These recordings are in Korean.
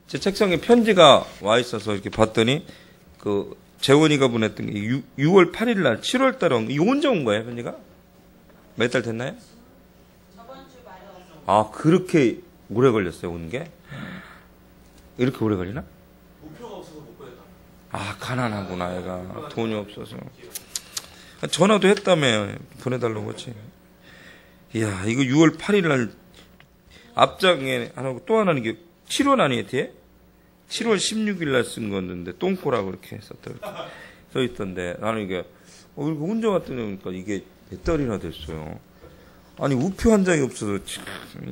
제 책상에 편지가 와 있어서 이렇게 봤더니 그 재원이가 보냈던 게 6월 8일 날 7월 달에 이거 언제 온 거예요, 편지가? 몇 달 됐나요? 저번 주 말에 왔어요. 아, 그렇게 오래 걸렸어요, 오는 게? 이렇게 오래 걸리나? 우표가 없어서 못 보냈다. 아, 가난하구나, 얘가. 돈이 없어서. 전화도 했다며, 보내달라고 했지. 이야, 이거 6월 8일 날 앞장에 하나고 또 하나는 이게 7월 아니에요, 뒤에? 7월 16일 날 쓴 거였는데, 똥꼬라고 이렇게 써 있던데, 나는 이게, 이거 혼자 왔더니 보니까 이게 몇 달이나 됐어요. 아니, 우표 한 장이 없어서,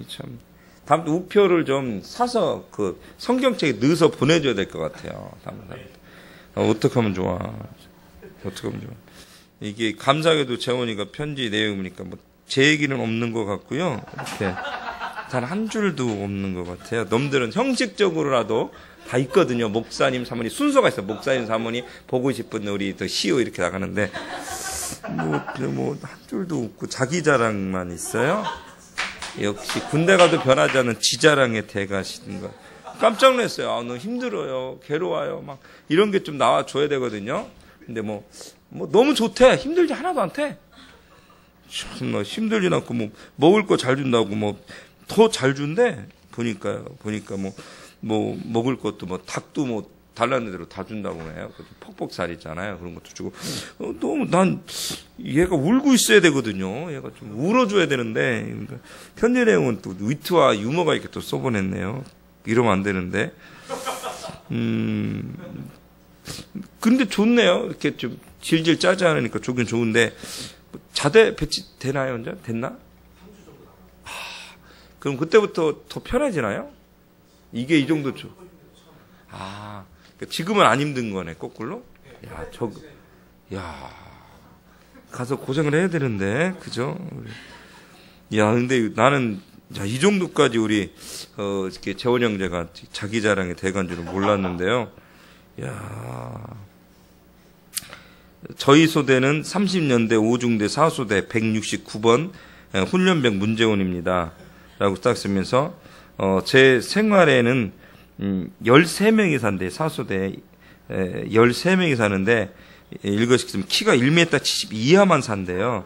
참. 다음부터 우표를 좀 사서 그 성경책에 넣어서 보내줘야 될 것 같아요. 다음부터. 어떻게 하면 좋아. 어떻게 하면 좋아. 이게 감사하게도 재원이가 편지 내용을 보니까 뭐 제 얘기는 없는 것 같고요. 이렇게 단 한 줄도 없는 것 같아요. 놈들은 형식적으로라도 다 있거든요. 목사님, 사모님 순서가 있어요. 목사님, 사모님 보고 싶은 우리 또 시오 이렇게 나가는데 뭐 한 줄도 없고 자기 자랑만 있어요. 역시 군대 가도 변하지 않는 지자랑의 대가시는 거. 깜짝 놀랐어요. 아, 너무 힘들어요. 괴로워요. 막 이런 게 좀 나와줘야 되거든요. 근데 뭐 너무 좋대. 힘들지 하나도 안 돼. 참나 힘들진 않고 뭐 먹을 거 잘 준다고 뭐 더 잘 준대. 보니까 뭐 먹을 것도 뭐 닭도 뭐 달라는 대로 다 준다고 해요. 퍽퍽살 있잖아요. 그런 것도 주고. 너무 난 얘가 울고 있어야 되거든요. 얘가 좀 울어줘야 되는데 그러니까 편지 내용은 또 위트와 유머가 이렇게 또 써보냈네요. 이러면 안 되는데. 근데 좋네요. 이렇게 좀 질질 짜지 않으니까 좋긴 좋은데 자대 배치 되나요, 혼자? 됐나? 3주 정도 남았어요. 그럼 그때부터 더 편해지나요? 이게 이 정도 죠. 아, 지금은 안 힘든 거네, 거꾸로? 야, 가서 고생을 해야 되는데, 그죠? 야, 근데 나는, 이 정도까지 우리, 이렇게 재원 형제가 자기 자랑의 대가인 줄은 몰랐는데요. 야, 저희 소대는 30년대 5중대 4소대 169번 훈련병 문재원입니다. 라고 딱 쓰면서, 제 생활에는 13명이 산대, 사소대 13명이 사는데 읽으시면 키가 1m 70 이하만 산대요.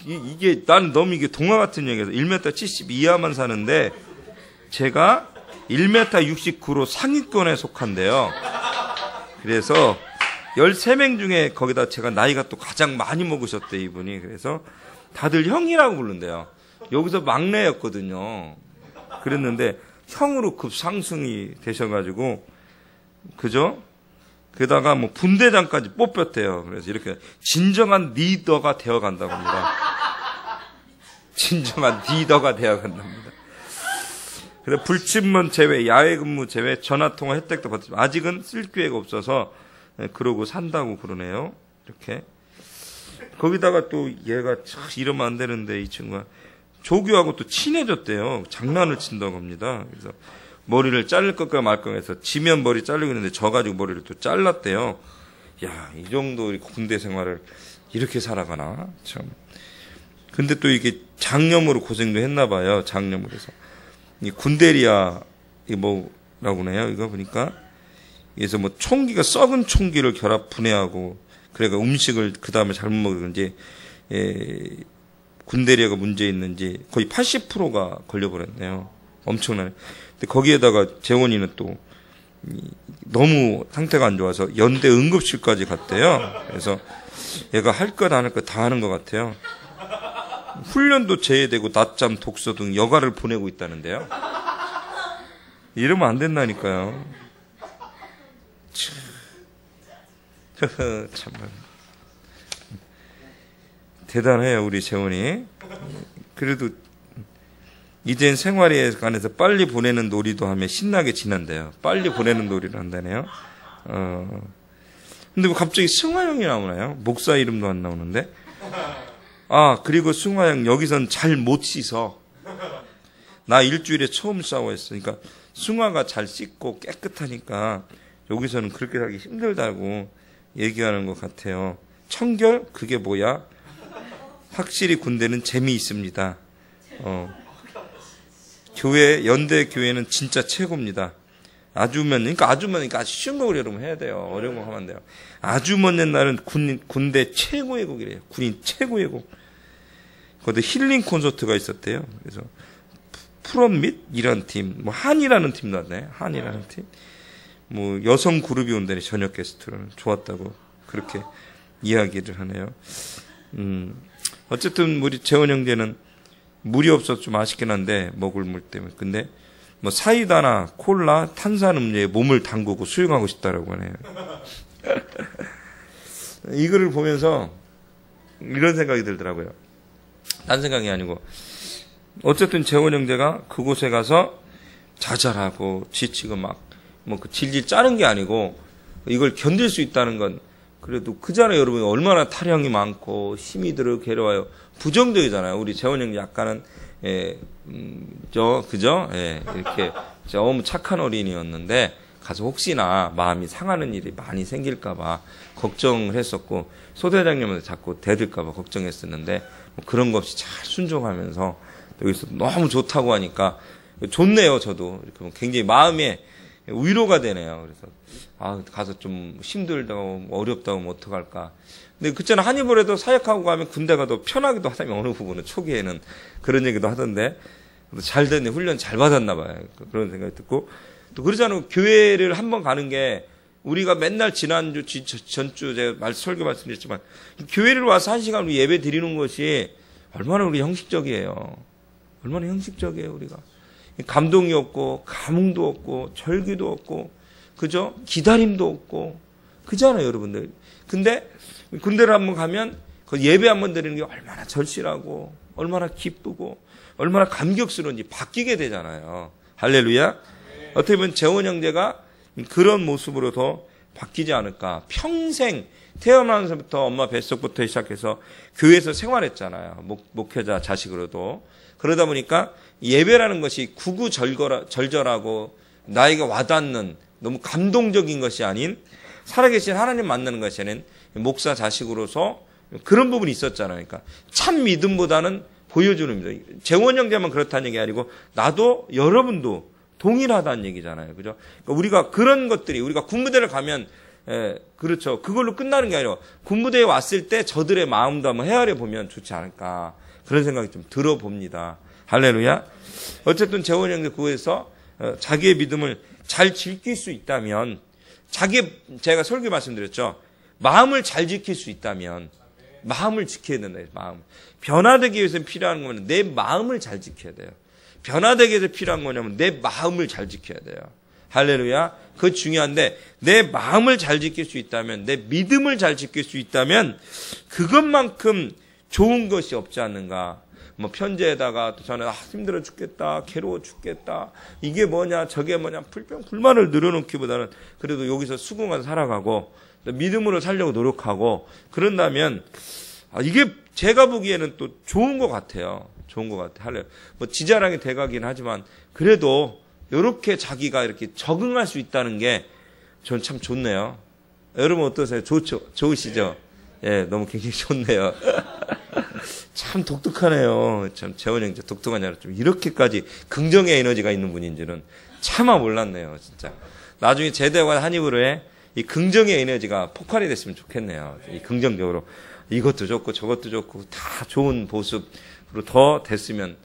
이게 난 너무 이게 동화 같은 얘기여서 1m 70 이하만 사는데 제가 1m 69로 상위권에 속한대요. 그래서 13명 중에 거기다 제가 나이가 또 가장 많이 먹으셨대, 이분이. 그래서 다들 형이라고 부른대요. 여기서 막내였거든요. 그랬는데 형으로 급상승이 되셔가지고, 그죠? 게다가 뭐 분대장까지 뽑혔대요. 그래서 이렇게 진정한 리더가 되어간다고 합니다. 진정한 리더가 되어간답니다. 그래서 불침문 제외, 야외 근무 제외, 전화통화 혜택도 받지만 아직은 쓸 기회가 없어서 그러고 산다고 그러네요. 이렇게. 거기다가 또 얘가 참 이러면 안 되는데 이 친구가 조교하고 또 친해졌대요. 장난을 친다고 합니다. 그래서 머리를 자를 것과 말까 해서 지면 머리 자르고 있는데 져가지고 머리를 또 잘랐대요. 야, 이 정도 군대 생활을 이렇게 살아가나? 참. 근데 또 이게 장염으로 고생도 했나 봐요. 장염으로 해서. 이 군대리아, 이 뭐라고 해요? 이거 보니까. 그래서 뭐 총기가 썩은 총기를 결합 분해하고, 그래가 음식을 그 다음에 잘못 먹었는지, 군대리아가 문제 있는지 거의 80%가 걸려버렸네요. 엄청나네. 근데 거기에다가 재원이는 또 너무 상태가 안 좋아서 연대 응급실까지 갔대요. 그래서 얘가 할 것 안 할 것 다 하는 것 같아요. 훈련도 제외되고 낮잠, 독서 등 여가를 보내고 있다는데요. 이러면 안 된다니까요. 참 대단해요, 우리 재원이. 그래도 이젠 생활에 관해서 빨리 보내는 놀이도 하며 신나게 지낸대요. 빨리 보내는 놀이를 한다네요. 근데 뭐 갑자기 승화형이 나오나요? 목사 이름도 안 나오는데. 아, 그리고 승화형 여기선 잘 못 씻어. 나 일주일에 처음 샤워했어. 그러니까 승화가 잘 씻고 깨끗하니까 여기서는 그렇게 하기 힘들다고 얘기하는 것 같아요. 청결? 그게 뭐야? 확실히 군대는 재미있습니다. 연대 교회는 진짜 최고입니다. 아주 아주 쉬운 곡을 여러분 해야 돼요. 어려운 거 하면 안 돼요. 아주 먼 옛날은 군대 최고의 곡이래요. 군인 최고의 곡. 거기에 힐링 콘서트가 있었대요. 그래서 프롬밋이라는 팀, 뭐 한이라는 팀 나왔네. 한이라는 팀. 뭐 여성 그룹이 온다니 저녁 게스트로는 좋았다고 그렇게 이야기를 하네요. 어쨌든 우리 재원 형제는 물이 없어서 좀 아쉽긴 한데 먹을 물 때문에. 근데 뭐 사이다나 콜라, 탄산음료에 몸을 담그고 수영하고 싶다라고 하네요. 이거를 보면서 이런 생각이 들더라고요. 딴 생각이 아니고 어쨌든 재원 형제가 그곳에 가서 자잘하고 지치고 막 뭐 그 질질 짜는 게 아니고 이걸 견딜 수 있다는 건 그래도 그잖아요. 여러분 얼마나 타령이 많고 힘이 들어 괴로워요. 부정적이잖아요. 우리 재원 형제 약간은 그죠? 예, 이렇게 너무 착한 어린이였는데 가서 혹시나 마음이 상하는 일이 많이 생길까봐 걱정을 했었고 소대장님한테 자꾸 대들까봐 걱정했었는데 뭐 그런 거 없이 잘 순종하면서 여기서 너무 좋다고 하니까 좋네요. 저도 이렇게 굉장히 마음에 위로가 되네요. 그래서 가서 좀 힘들다고 어렵다고 하면 어떡할까. 근데 그때는 한입을해도 사역하고 가면 군대 가도 편하기도 하다면 어느 부분은 초기에는 그런 얘기도 하던데 잘 됐네. 훈련 잘 받았나 봐요. 그런 생각이 듣고 또 그러잖아요. 교회를 한번 가는 게 우리가 맨날 지난주 전주 제가 설교 말씀드렸지만 교회를 와서 1시간 우리 예배 드리는 것이 얼마나 우리 형식적이에요. 얼마나 형식적이에요. 우리가 감동이 없고 감흥도 없고 절기도 없고 그죠? 기다림도 없고 그잖아요. 여러분들. 근데 군대를 한번 가면 그 예배 한번 드리는 게 얼마나 절실하고 얼마나 기쁘고 얼마나 감격스러운지 바뀌게 되잖아요. 할렐루야. 어떻게 보면 재원 형제가 그런 모습으로 더 바뀌지 않을까. 평생 태어나면서부터 엄마 뱃속부터 시작해서 교회에서 생활했잖아요. 목회자 자식으로도. 그러다 보니까 예배라는 것이 구구절절하고 나에게 와닿는 너무 감동적인 것이 아닌 살아계신 하나님 만나는 것이 아닌 목사 자식으로서 그런 부분이 있었잖아요. 그러니까 참 믿음보다는 보여주는 믿음. 재원 형제만 그렇다는 얘기 아니고 나도 여러분도 동일하다는 얘기잖아요. 그죠? 그러니까 우리가 그런 것들이 우리가 군부대를 가면 그렇죠. 그걸로 끝나는 게 아니라 군부대에 왔을 때 저들의 마음도 한번 헤아려 보면 좋지 않을까. 그런 생각이 좀 들어봅니다. 할렐루야. 어쨌든 재원 형제 그거에서 자기의 믿음을 잘 지킬 수 있다면 제가 설교 말씀드렸죠. 마음을 잘 지킬 수 있다면 마음을 지켜야 된다. 마음. 변화되기 위해서 필요한 거는 내 마음을 잘 지켜야 돼요. 변화되기 위해서 필요한 거냐면 내 마음을 잘 지켜야 돼요. 할렐루야. 그거 중요한데 내 마음을 잘 지킬 수 있다면 내 믿음을 잘 지킬 수 있다면 그것만큼 좋은 것이 없지 않는가. 뭐 편지에다가 또 저는 힘들어 죽겠다, 괴로워 죽겠다, 이게 뭐냐, 저게 뭐냐, 불만을 늘어놓기보다는 그래도 여기서 수긍하면서 살아가고 믿음으로 살려고 노력하고 그런다면 이게 제가 보기에는 또 좋은 것 같아요. 좋은 것 같아요. 할래요. 뭐 지자랑이 돼가긴 하지만 그래도 이렇게 자기가 이렇게 적응할 수 있다는 게 전 참 좋네요. 여러분 어떠세요? 좋으시죠? 예, 너무 굉장히 좋네요. 참 독특하네요. 참 재원 형제 독특한 자라 좀 이렇게까지 긍정의 에너지가 있는 분인지는 차마 몰랐네요. 진짜. 나중에 제대와 한입으로의 이 긍정의 에너지가 폭발이 됐으면 좋겠네요. 이 긍정적으로 이것도 좋고 저것도 좋고 다 좋은 모습으로 더 됐으면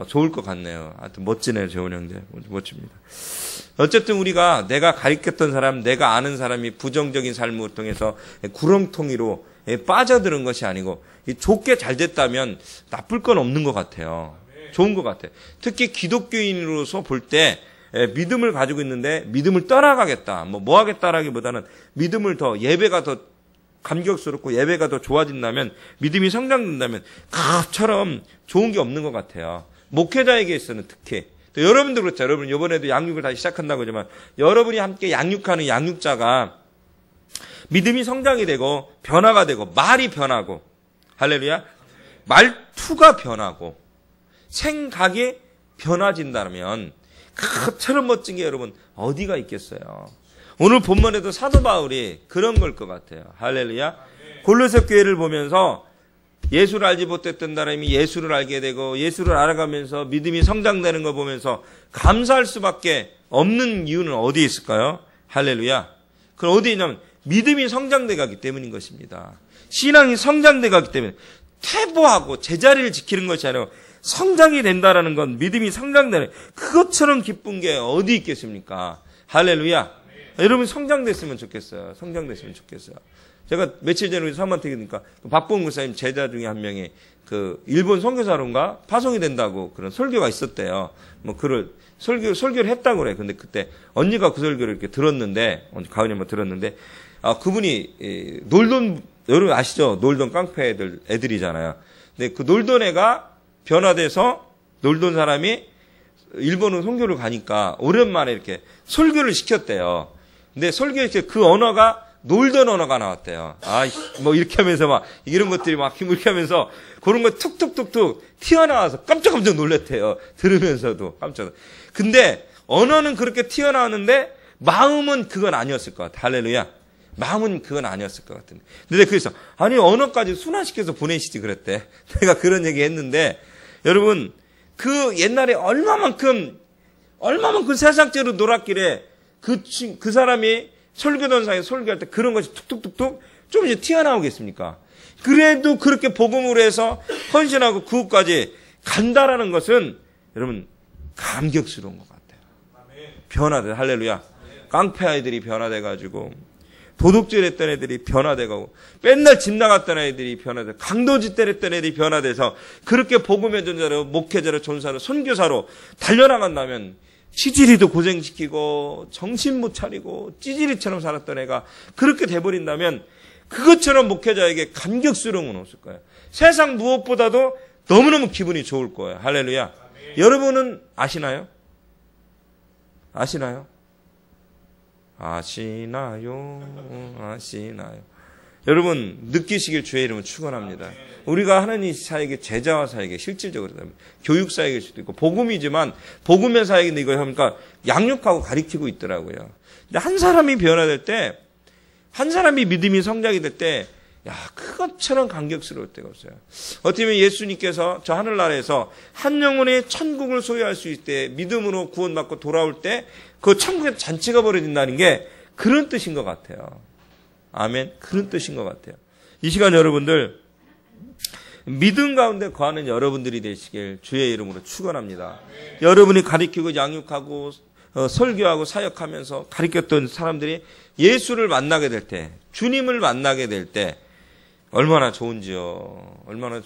좋을 것 같네요. 하여튼 멋지네요. 재원 형제. 멋집니다. 어쨌든 우리가 내가 가르쳤던 사람, 내가 아는 사람이 부정적인 삶을 통해서 구렁텅이로 빠져드는 것이 아니고 좋게 잘 됐다면 나쁠 건 없는 것 같아요. 좋은 것 같아요. 특히 기독교인으로서 볼 때 믿음을 가지고 있는데 믿음을 떠나가겠다. 뭐 하겠다라기보다는 믿음을 더 예배가 더 감격스럽고 예배가 더 좋아진다면 믿음이 성장된다면 그처럼 좋은 게 없는 것 같아요. 목회자에게 있어서는 특히. 또 여러분도 그렇죠. 여러분 이번에도 양육을 다시 시작한다고 하지만 여러분이 함께 양육하는 양육자가 믿음이 성장이 되고 변화가 되고 말이 변하고 할렐루야. 말투가 변하고 생각이 변화진다면 그처럼 멋진 게 여러분 어디가 있겠어요. 오늘 본문에도 사도 바울이 그런 걸 것 같아요. 할렐루야. 골로새 교회를 보면서 예수를 알지 못했던 사람이 예수를 알게 되고 예수를 알아가면서 믿음이 성장되는 거 보면서 감사할 수밖에 없는 이유는 어디에 있을까요? 할렐루야. 그건 어디에 있냐면 믿음이 성장돼 가기 때문인 것입니다. 신앙이 성장돼 가기 때문에 퇴보하고 제자리를 지키는 것이 아니라 성장이 된다라는 건 믿음이 성장되는 그것처럼 기쁜 게 어디 있겠습니까? 할렐루야. 여러분 성장됐으면 좋겠어요. 성장됐으면 좋겠어요. 제가 며칠 전에 우리 사모한테니까 박봉 목사님 제자 중에 한 명이 그 일본 선교사로인가 파송이 된다고 그런 설교가 있었대요. 뭐 그걸 설교를 했다고 그래. 근데 그때 언니가 그 설교를 이렇게 들었는데 가은이 한번 들었는데 그분이 놀던 여러분 아시죠? 놀던 깡패 애들이잖아요. 근데 그 놀던 애가 변화돼서 놀던 사람이 일본으로 선교를 가니까 오랜만에 이렇게 설교를 시켰대요. 근데 설교에 그 언어가 놀던 언어가 나왔대요. 뭐 이렇게 하면서 막 이런 것들이 막 이렇게 하면서 그런 거 툭툭툭툭 튀어나와서 깜짝깜짝 놀랐대요. 들으면서도 깜짝. 근데 언어는 그렇게 튀어나왔는데 마음은 그건 아니었을 것 같아. 할렐루야. 마음은 그건 아니었을 것 같은데. 근데 그래서 아니 언어까지 순환시켜서 보내시지 그랬대. 내가 그런 얘기 했는데 여러분 그 옛날에 얼마만큼 세상적으로 놀았길래 그 사람이 설교던상에 설교할 때 그런 것이 툭툭툭툭 좀 이제 튀어나오겠습니까? 그래도 그렇게 복음으로 해서 헌신하고 구원까지 간다라는 것은 여러분 감격스러운 것 같아요. 변화돼. 할렐루야. 깡패 아이들이 변화돼가지고 도둑질 했던 애들이 변화돼가고 맨날 집 나갔던 애들이 변화돼 강도짓 때렸던 애들이 변화돼서 그렇게 복음의 전자로 목회자로 전사로 선교사로 달려나간다면 치질이도 고생시키고 정신 못 차리고 찌질이처럼 살았던 애가 그렇게 돼버린다면 그것처럼 목회자에게 감격스러운 건 없을 거예요. 세상 무엇보다도 너무너무 기분이 좋을 거예요. 할렐루야. 아멘. 여러분은 아시나요? 아시나요? 여러분 느끼시길 주의 이름으로 축원합니다. 우리가 하나님 사역의 제자와 사역의 실질적으로 교육 사역일 수도 있고 복음이지만 복음의 사역인데 이거 하니까 양육하고 가르치고 있더라고요. 근데 한 사람이 변화될 때, 한 사람이 믿음이 성장이 될 때, 그것처럼 감격스러울 때가 없어요. 어떻게 보면 예수님께서 저 하늘나라에서 한 영혼의 천국을 소유할 수 있을 때 믿음으로 구원받고 돌아올 때 그 천국에 잔치가 벌어진다는 게 그런 뜻인 것 같아요. 아멘. 그런 뜻인 것 같아요. 이 시간 여러분들 믿음 가운데 거하는 여러분들이 되시길 주의 이름으로 축원합니다. 여러분이 가르치고 양육하고 설교하고 사역하면서 가르쳤던 사람들이 예수를 만나게 될 때, 주님을 만나게 될 때 얼마나 좋은지요. 얼마나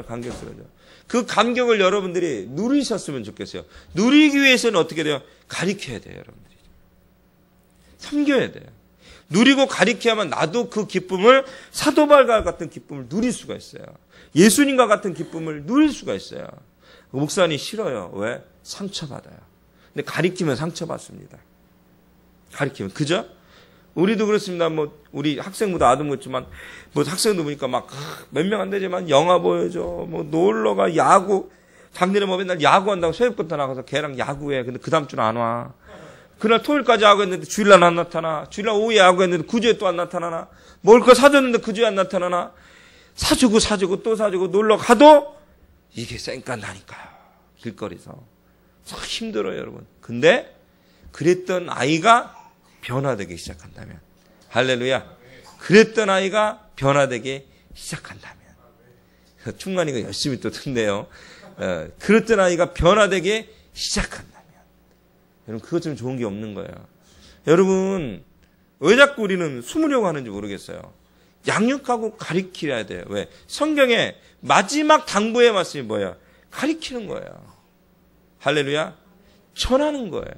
감격스러워요. 그 감격을 여러분들이 누리셨으면 좋겠어요. 누리기 위해서는 어떻게 돼요? 가르쳐야 돼요, 여러분들이. 섬겨야 돼요. 누리고 가르쳐야만 나도 그 기쁨을 사도 바울과 같은 기쁨을 누릴 수가 있어요. 예수님과 같은 기쁨을 누릴 수가 있어요. 목사님 싫어요. 왜? 상처받아요. 근데 가르치면 상처받습니다. 가르치면. 그죠? 우리도 그렇습니다. 뭐, 우리 학생부도 아동이었지만, 뭐 학생도 보니까 막, 몇 명 안 되지만 영화 보여줘. 뭐, 놀러가, 야구. 작년에 뭐 맨날 야구한다고 새벽부터 나가서 걔랑 야구해. 근데 그 다음 주는 안 와. 그날 토요일까지 야구했는데 주일날 안 나타나. 주일날 오후에 야구했는데 그 주에 또 안 나타나나. 먹을 거 사줬는데 그 주에 안 나타나나. 사주고 또 사주고 놀러 가도 이게 쌩깐 나니까요. 길거리에서. 참 힘들어요, 여러분. 근데 그랬던 아이가 변화되기 시작한다면. 할렐루야. 그랬던 아이가 변화되기 시작한다면. 충만이가 열심히 또 듣네요. 그랬던 아이가 변화되기 시작한다면. 여러분, 그것 좀 좋은 게 없는 거예요. 여러분, 왜 자꾸 우리는 숨으려고 하는지 모르겠어요. 양육하고 가르쳐야 돼요. 왜? 성경에 마지막 당부의 말씀이 뭐예요? 가르치는 거예요. 할렐루야. 전하는 거예요.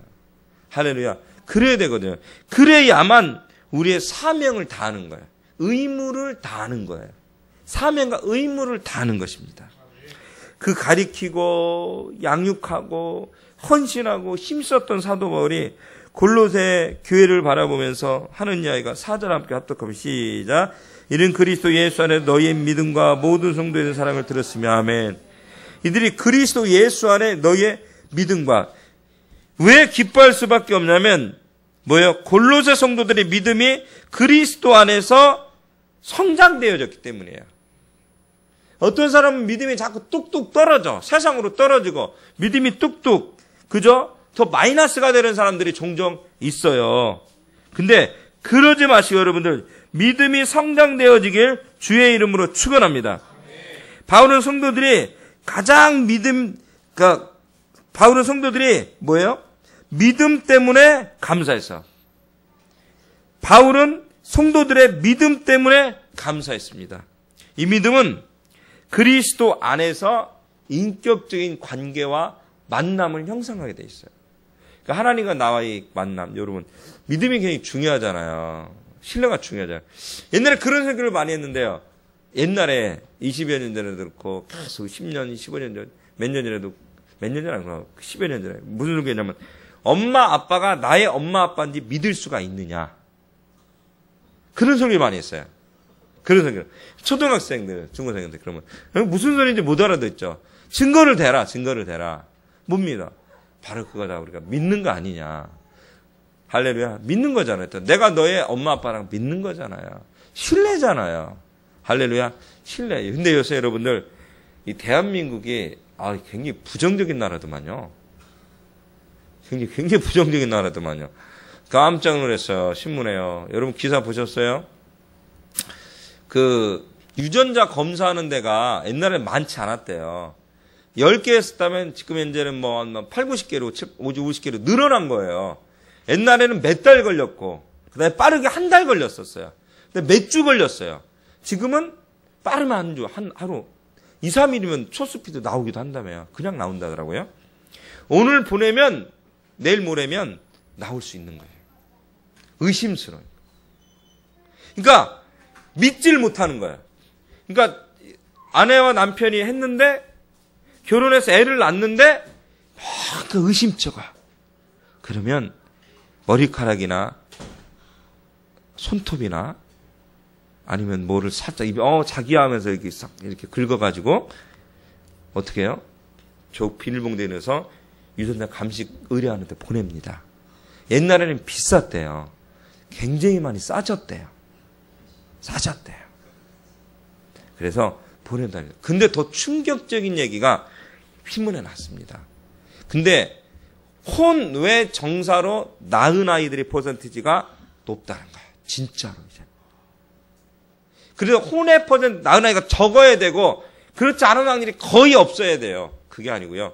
할렐루야. 그래야 되거든요. 그래야만 우리의 사명을 다하는 거예요. 의무를 다하는 거예요. 사명과 의무를 다하는 것입니다. 그 가리키고 양육하고 헌신하고 힘썼던 사도 바울이 골로새 교회를 바라보면서 하는 이야기가 4절 함께 합독하면 시작. 이는 그리스도 예수 안에 너희의 믿음과 모든 성도에 대한 사랑을 들었으며 아멘. 이들이 그리스도 예수 안에 너희의 믿음과 왜 기뻐할 수밖에 없냐면 뭐예요? 골로새 성도들의 믿음이 그리스도 안에서 성장되어졌기 때문이에요. 어떤 사람은 믿음이 자꾸 뚝뚝 떨어져. 세상으로 떨어지고 믿음이 뚝뚝 그죠? 더 마이너스가 되는 사람들이 종종 있어요. 근데 그러지 마시고 여러분들 믿음이 성장되어지길 주의 이름으로 축원합니다. 바울은 성도들이 가장 바울은 성도들이 뭐예요? 믿음 때문에 감사했어. 바울은 성도들의 믿음 때문에 감사했습니다. 이 믿음은 그리스도 안에서 인격적인 관계와 만남을 형성하게 돼 있어요. 그러니까 하나님과 나와의 만남, 여러분 믿음이 굉장히 중요하잖아요. 신뢰가 중요하잖아요. 옛날에 그런 생각을 많이 했는데요. 옛날에 20여 년 전에도 그렇고 계속 10년, 15년 전, 몇 년 전에도 몇 년 전에 아니구나. 10여 년 전에 무슨 소리냐면 엄마 아빠가 나의 엄마 아빠인지 믿을 수가 있느냐. 그런 소리를 많이 했어요. 그런 소리. 초등학생들, 중고생들 그러면 무슨 소리인지 못 알아듣죠. 증거를 대라. 뭡니다. 바로 그거다. 우리가 믿는 거 아니냐. 할렐루야. 믿는 거잖아요. 내가 너의 엄마 아빠랑 믿는 거잖아요. 신뢰잖아요. 할렐루야. 신뢰. 근데 요새 여러분들 이 대한민국이 굉장히 부정적인 나라더만요. 굉장히 부정적인 나라더만요. 깜짝 놀랐어요. 신문에요. 여러분 기사 보셨어요? 그 유전자 검사하는 데가 옛날에는 많지 않았대요. 10개 했었다면 지금 현재는 뭐 8, 90개로 50개로 늘어난 거예요. 옛날에는 몇 달 걸렸고 그다음에 빠르게 한 달 걸렸었어요. 근데 몇 주 걸렸어요. 지금은 빠르면 한 주, 하루 2, 3일이면 초스피드 나오기도 한다며요. 그냥 나온다더라고요. 오늘 보내면 내일 모레면 나올 수 있는 거예요. 의심스러워요. 그러니까 믿질 못하는 거예요. 그러니까 아내와 남편이 했는데 결혼해서 애를 낳는데 그 의심쩍어요. 그러면 머리카락이나 손톱이나 아니면 뭐를 살짝 자기야 하면서 이렇게 싹 이렇게 긁어가지고 어떻게 해요? 저 비닐봉지에 넣어서 유전자 감식 의뢰하는데 보냅니다. 옛날에는 비쌌대요. 굉장히 많이 싸졌대요. 그래서 보낸답니다. 근데 더 충격적인 얘기가 신문에 났습니다. 근데 혼외 정사로 낳은 아이들의 퍼센티지가 높다는 거예요. 진짜로 이제. 그래서 혼외 퍼센트 낳은 아이가 적어야 되고 그렇지 않은 확률이 거의 없어야 돼요. 그게 아니고요.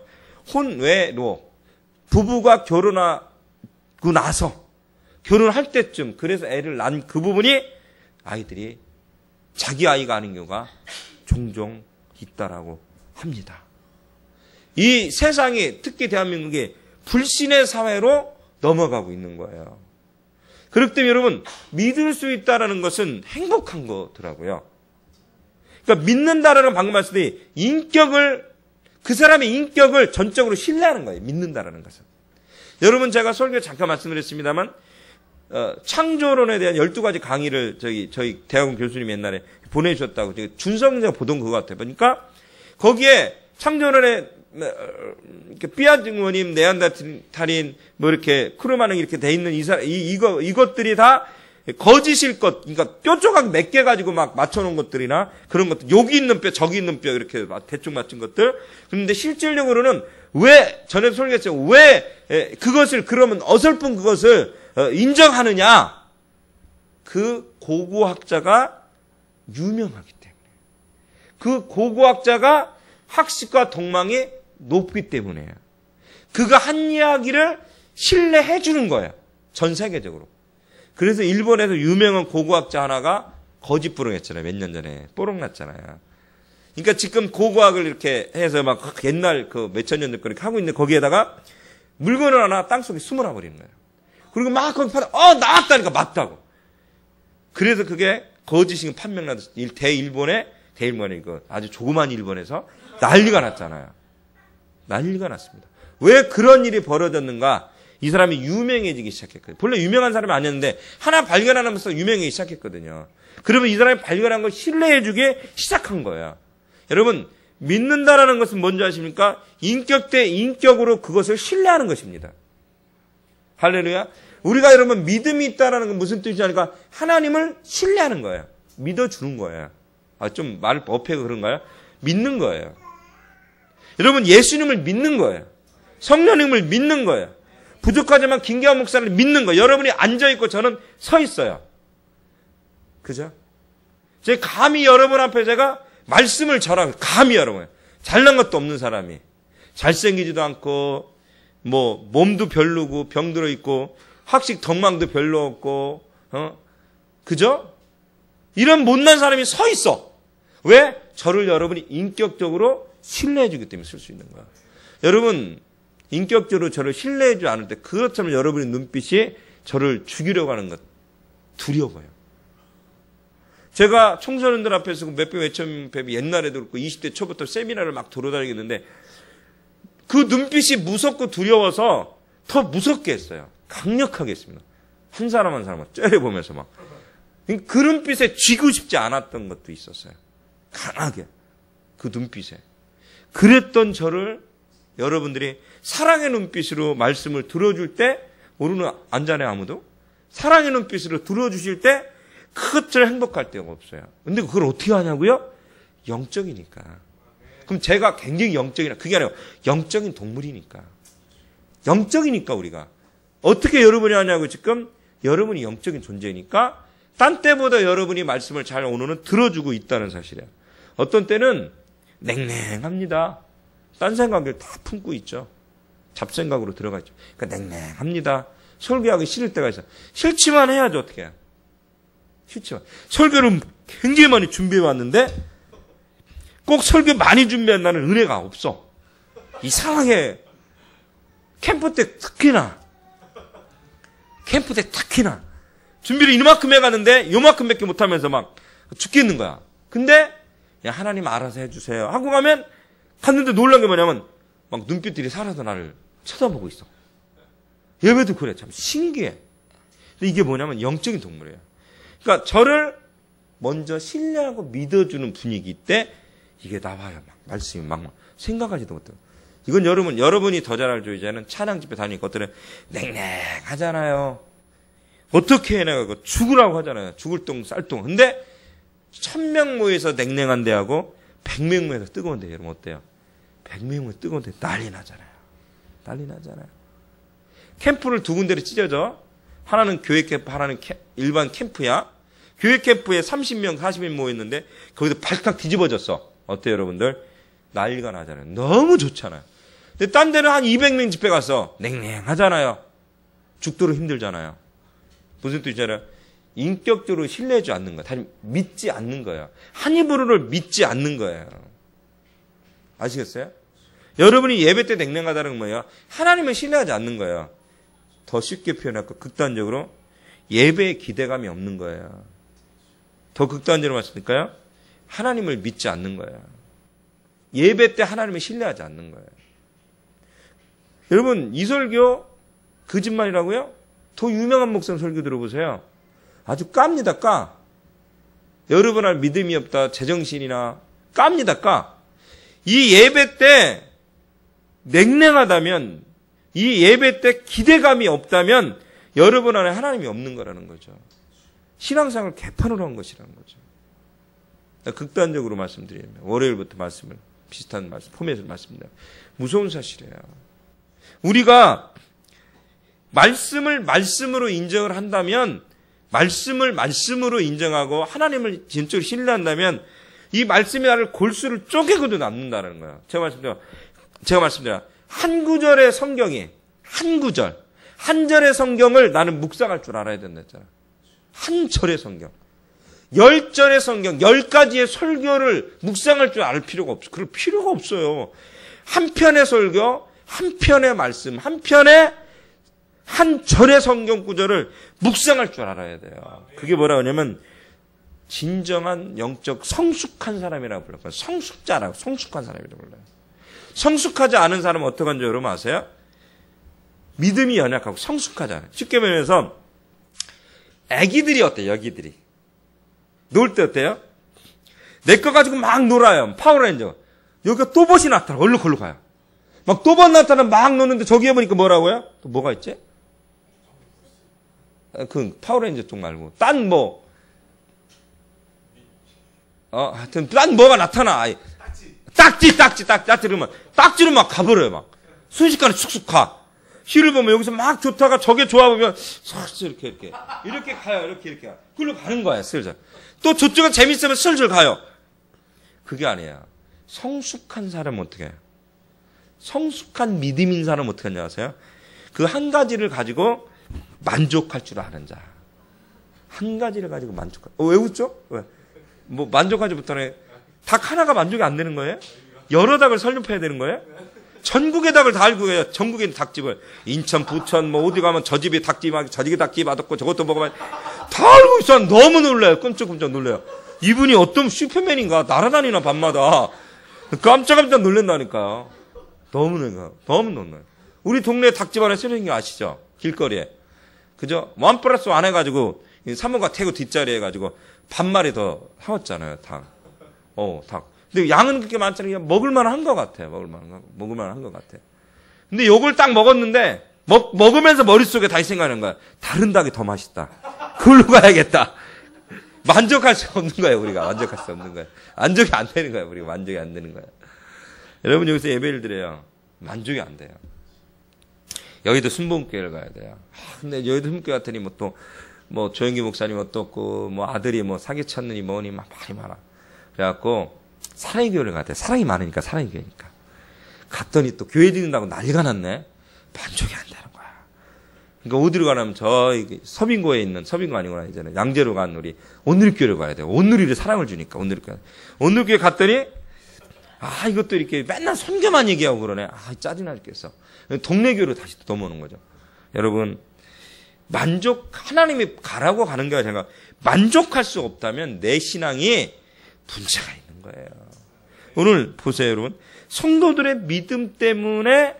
혼외로 부부가 결혼하고 나서 결혼할 때쯤 그래서 애를 낳은 그 부분이 아이들이 자기 아이가 아닌 경우가 종종 있다라고 합니다. 이 세상이 특히 대한민국이 불신의 사회로 넘어가고 있는 거예요. 그렇기 때문에 여러분 믿을 수 있다라는 것은 행복한 거더라고요. 그러니까 믿는다라는 방금 말씀드린 그 사람의 인격을 전적으로 신뢰하는 거예요. 믿는다라는 것은. 여러분 제가 설교에 잠깐 말씀드렸습니다만 창조론에 대한 12가지 강의를 저희 대학원 교수님이 옛날에 보내주셨다고 준성이가 보던 그거 같아요. 그러니까 거기에 창조론에 삐아 증후님, 네안데르탈인, 뭐 이렇게 크루마능 이렇게 돼 있는 이것들이 다 거짓일 것, 그러니까 뼈 조각 몇 개 가지고 막 맞춰놓은 것들이나 그런 것들, 여기 있는 뼈, 저기 있는 뼈 이렇게 대충 맞춘 것들. 그런데 실질적으로는 전에 설계했죠. 왜 그것을 그러면 어설픈 그것을 인정하느냐? 그 고고학자가 유명하기 때문에. 그 고고학자가 학식과 덕망이 높기 때문에요. 그가 한 이야기를 신뢰해 주는 거예요. 전 세계적으로. 그래서 일본에서 유명한 고고학자 하나가 거짓부렁했잖아요. 몇 년 전에. 뽀록났잖아요. 그러니까 지금 고고학을 이렇게 해서 막 옛날 몇천 년 전 그렇게 하고 있는데 거기에다가 물건을 하나 땅속에 숨어놔 버리는 거예요. 그리고 막 거기 나왔다니까 맞다고. 그래서 그게 거짓인 판명나서 대일본에 아주 조그만 일본에서 난리가 났잖아요. 난리가 났습니다. 왜 그런 일이 벌어졌는가? 이 사람이 유명해지기 시작했거든요. 본래 유명한 사람이 아니었는데 하나 발견하면서 유명해지기 시작했거든요. 그러면 이 사람이 발견한 걸 신뢰해주기 시작한 거예요. 여러분 믿는다라는 것은 뭔지 아십니까? 인격 대 인격으로 그것을 신뢰하는 것입니다. 할렐루야. 우리가 여러분 믿음이 있다라는 건 무슨 뜻이냐니까 하나님을 신뢰하는 거예요. 믿어주는 거예요. 좀 말 어폐가 그런가요? 믿는 거예요. 여러분 예수님을 믿는 거예요. 성령님을 믿는 거예요. 부족하지만 김기환 목사를 믿는 거예요. 여러분이 앉아있고 저는 서 있어요. 그죠? 제가 감히 여러분 앞에 제가 말씀을 전하고 감히 여러분 잘난 것도 없는 사람이 잘생기지도 않고 뭐 몸도 별로고 병들어 있고 학식 덕망도 별로 없고 그죠? 이런 못난 사람이 서 있어. 왜? 저를 여러분이 인격적으로 신뢰해 주기 때문에 쓸 수 있는 거야. 여러분 인격적으로 저를 신뢰해 주지 않을 때 그렇다면 여러분의 눈빛이 저를 죽이려고 하는 것 두려워요. 제가 청소년들 앞에서 몇백 몇천 배 옛날에도 그렇고 20대 초부터 세미나를 막 돌아다니겠는데 그 눈빛이 무섭고 두려워서 더 무섭게 했어요. 강력하게 했습니다. 한 사람 한 사람을 째려보면서 막. 그 눈빛에 쥐고 싶지 않았던 것도 있었어요. 강하게. 그 눈빛에. 그랬던 저를 여러분들이 사랑의 눈빛으로 말씀을 들어줄 때 오늘은 안 자네 아무도? 사랑의 눈빛으로 들어주실 때 그것처럼 행복할 데가 없어요. 근데 그걸 어떻게 하냐고요? 영적이니까. 그럼 제가 굉장히 영적이나 그게 아니라 영적인 동물이니까. 영적이니까 우리가. 어떻게 여러분이 하냐고 지금 여러분이 영적인 존재니까 딴 때보다 여러분이 말씀을 잘 오늘은 들어주고 있다는 사실이에요. 어떤 때는 냉랭합니다. 딴 생각을 다 품고 있죠. 잡생각으로 들어가 있죠. 그러니까 냉랭합니다. 설교하기 싫을 때가 있어요. 싫지만 해야죠. 어떻게 해요? 싫지만. 설교를 굉장히 많이 준비해 왔는데 꼭 설교 많이 준비한다는 은혜가 없어. 이상하게 캠프 때 특히나 준비를 이만큼 해가는데 요만큼밖에 못하면서 막 죽겠는 거야. 근데 야 하나님 알아서 해주세요 하고 가면 갔는데 놀란 게 뭐냐면 막 눈빛들이 살아서 나를 쳐다보고 있어. 예배도 그래. 참 신기해. 근데 이게 뭐냐면 영적인 동물이에요. 그러니까 저를 먼저 신뢰하고 믿어주는 분위기 때 이게 나와요. 막 말씀이 막 생각하지도 못해요. 이건 여러분이 더 잘 알죠. 이제는 찬양 집회 다니니까 어떤 냉랭하잖아요. 어떻게 해내고 죽으라고 하잖아요. 죽을 똥 쌀똥. 근데 1000명 모여서 냉랭한 데하고 100명 모여서 뜨거운 데 여러분 어때요? 100명 모여서 뜨거운 데 난리 나잖아요. 캠프를 두 군데로 찢어져. 하나는 교회 캠프, 하나는 일반 캠프야. 교회 캠프에 30명, 40명 모였는데 거기서 발칵 뒤집어졌어. 어때요, 여러분들? 난리가 나잖아요. 너무 좋잖아요. 근데 딴 데는 한 200명 집회 가서 냉랭하잖아요. 죽도록 힘들잖아요. 무슨 뜻이잖아요? 인격적으로 신뢰하지 않는 거예요. 다시 믿지 않는 거예요. 한 입으로를 믿지 않는 거예요. 아시겠어요? 여러분이 예배 때 냉랭하다는 건 뭐예요? 하나님을 신뢰하지 않는 거예요. 더 쉽게 표현할까? 극단적으로 예배에 기대감이 없는 거예요. 더 극단적으로 말씀드릴까요? 하나님을 믿지 않는 거예요. 예배 때 하나님을 신뢰하지 않는 거예요. 여러분 이 설교 거짓말이라고요? 더 유명한 목사님 설교 들어보세요. 아주 깝니다. 까. 여러분 할 믿음이 없다. 제정신이나 깝니다. 까. 이 예배 때 냉랭하다면 이 예배 때 기대감이 없다면 여러분 안에 하나님이 없는 거라는 거죠. 신앙생활을 개판으로 한 것이라는 거죠. 극단적으로 말씀드리면 월요일부터 비슷한 말씀 포맷을 말씀드립니다. 무서운 사실이에요. 우리가 말씀을 말씀으로 인정을 한다면 말씀을 말씀으로 인정하고 하나님을 진짜로 신뢰한다면 이 말씀이 나를 골수를 쪼개고도 남는다는 거예요. 제가 말씀드려요. 한 구절의 성경이 한 절의 성경을 나는 묵상할 줄 알아야 된다 했잖아요. 한 절의 성경. 10절의 성경, 10가지의 설교를 묵상할 줄 알 필요가 없어요. 그럴 필요가 없어요. 한 편의 설교, 한 편의 말씀, 한 절의 성경 구절을 묵상할 줄 알아야 돼요. 그게 뭐라고 하냐면 진정한 영적 성숙한 사람이라고 불러요. 성숙자라고 성숙한 사람이라고 불러요. 성숙하지 않은 사람은 어떻게 하는지 여러분 아세요? 믿음이 연약하고 성숙하지 않아요. 쉽게 말해서 애기들이 어때요? 여기들이. 놀 때 어때요? 내 거 가지고 막 놀아요. 파워레인저. 여기가 또봇이 나타나. 얼른 걸로 가요. 막 또봇 나타나 막 노는데 저기에 보니까 뭐라고요? 또 뭐가 있지? 그 파워레인저 쪽 말고 딴 뭐. 하여튼 딴 뭐가 나타나. 딱지 그러면 딱지로 막 가버려요. 막 순식간에 쑥쑥 가. 시를 보면 여기서 막 좋다가 저게 좋아 보면 슬슬 이렇게 가요. 이렇게 가. 그걸로 가는 거야. 슬슬. 또 저쪽은 재밌으면 슬슬 가요. 그게 아니야. 성숙한 사람은 어떻게 해요? 성숙한 믿음인 사람은 어떻게 하냐 아세요? 그 한 가지를 가지고 만족할 줄 아는 자. 한 가지를 가지고 만족할. 왜 웃죠? 왜? 뭐 만족하지 못하네. 닭 하나가 만족이 안 되는 거예요? 여러 닭을 설립해야 되는 거예요? 전국의 닭을 다 알고 해요. 전국에 있는 닭집을. 인천, 부천, 뭐 어디 가면 저 집이 닭집, 저 집이 닭집 맛없고 저것도 먹어봐야 다 알고 있어. 너무 놀라요. 끔찍끔찍 놀라요. 이분이 어떤 슈퍼맨인가 날아다니나 밤마다. 깜짝깜짝 놀란다니까요. 너무 놀라요. 우리 동네 닭집 안에 쓰러진 거 아시죠? 길거리에. 그죠? 1+1 해가지고 사모가 태고 뒷자리 해가지고 반마리 더 사왔잖아요. 닭. 근데 양은 그렇게 많지 않으니까 먹을만한 한 것 같아요. 먹을만한 것 같아요. 근데 요걸 딱 먹었는데 먹으면서 머릿속에 다시 생각하는 거야. 다른 닭이 더 맛있다. 그걸로 가야겠다. 만족할 수 없는 거예요. 우리가 만족할 수 없는 거예요. 만족이 안 되는 거예요. 우리가 만족이 안 되는 거예요. 여러분 여기서 예배를 드려요. 만족이 안 돼요. 여의도 순복음교회를 가야 돼요. 근데 여의도 순복음교회 같으니 뭐 조영기 목사님 어떻고 뭐 아들이 뭐 사기 찾느니 뭐니 막 말이 많아. 그래갖고 사랑의 교회를 가야 돼. 사랑이 많으니까 사랑의 교회니까. 갔더니 또 교회 드린다고 난리가 났네. 만족이 안 되는 거야. 그러니까 어디로 가냐면 서빙고에 있는 서빙고 아니구나 이제는 양재로 간 우리 온누리교회를 가야 돼. 온누리를 사랑을 주니까 온누리교회 갔더니 이것도 이렇게 맨날 선교만 얘기하고 그러네. 짜증나 죽겠어. 동네 교회로 다시 넘어오는 거죠. 여러분 하나님이 가라고 가는 게 아니라 만족할 수 없다면 내 신앙이 문제가 있는 거예요. 오늘 보세요, 여러분. 성도들의 믿음 때문에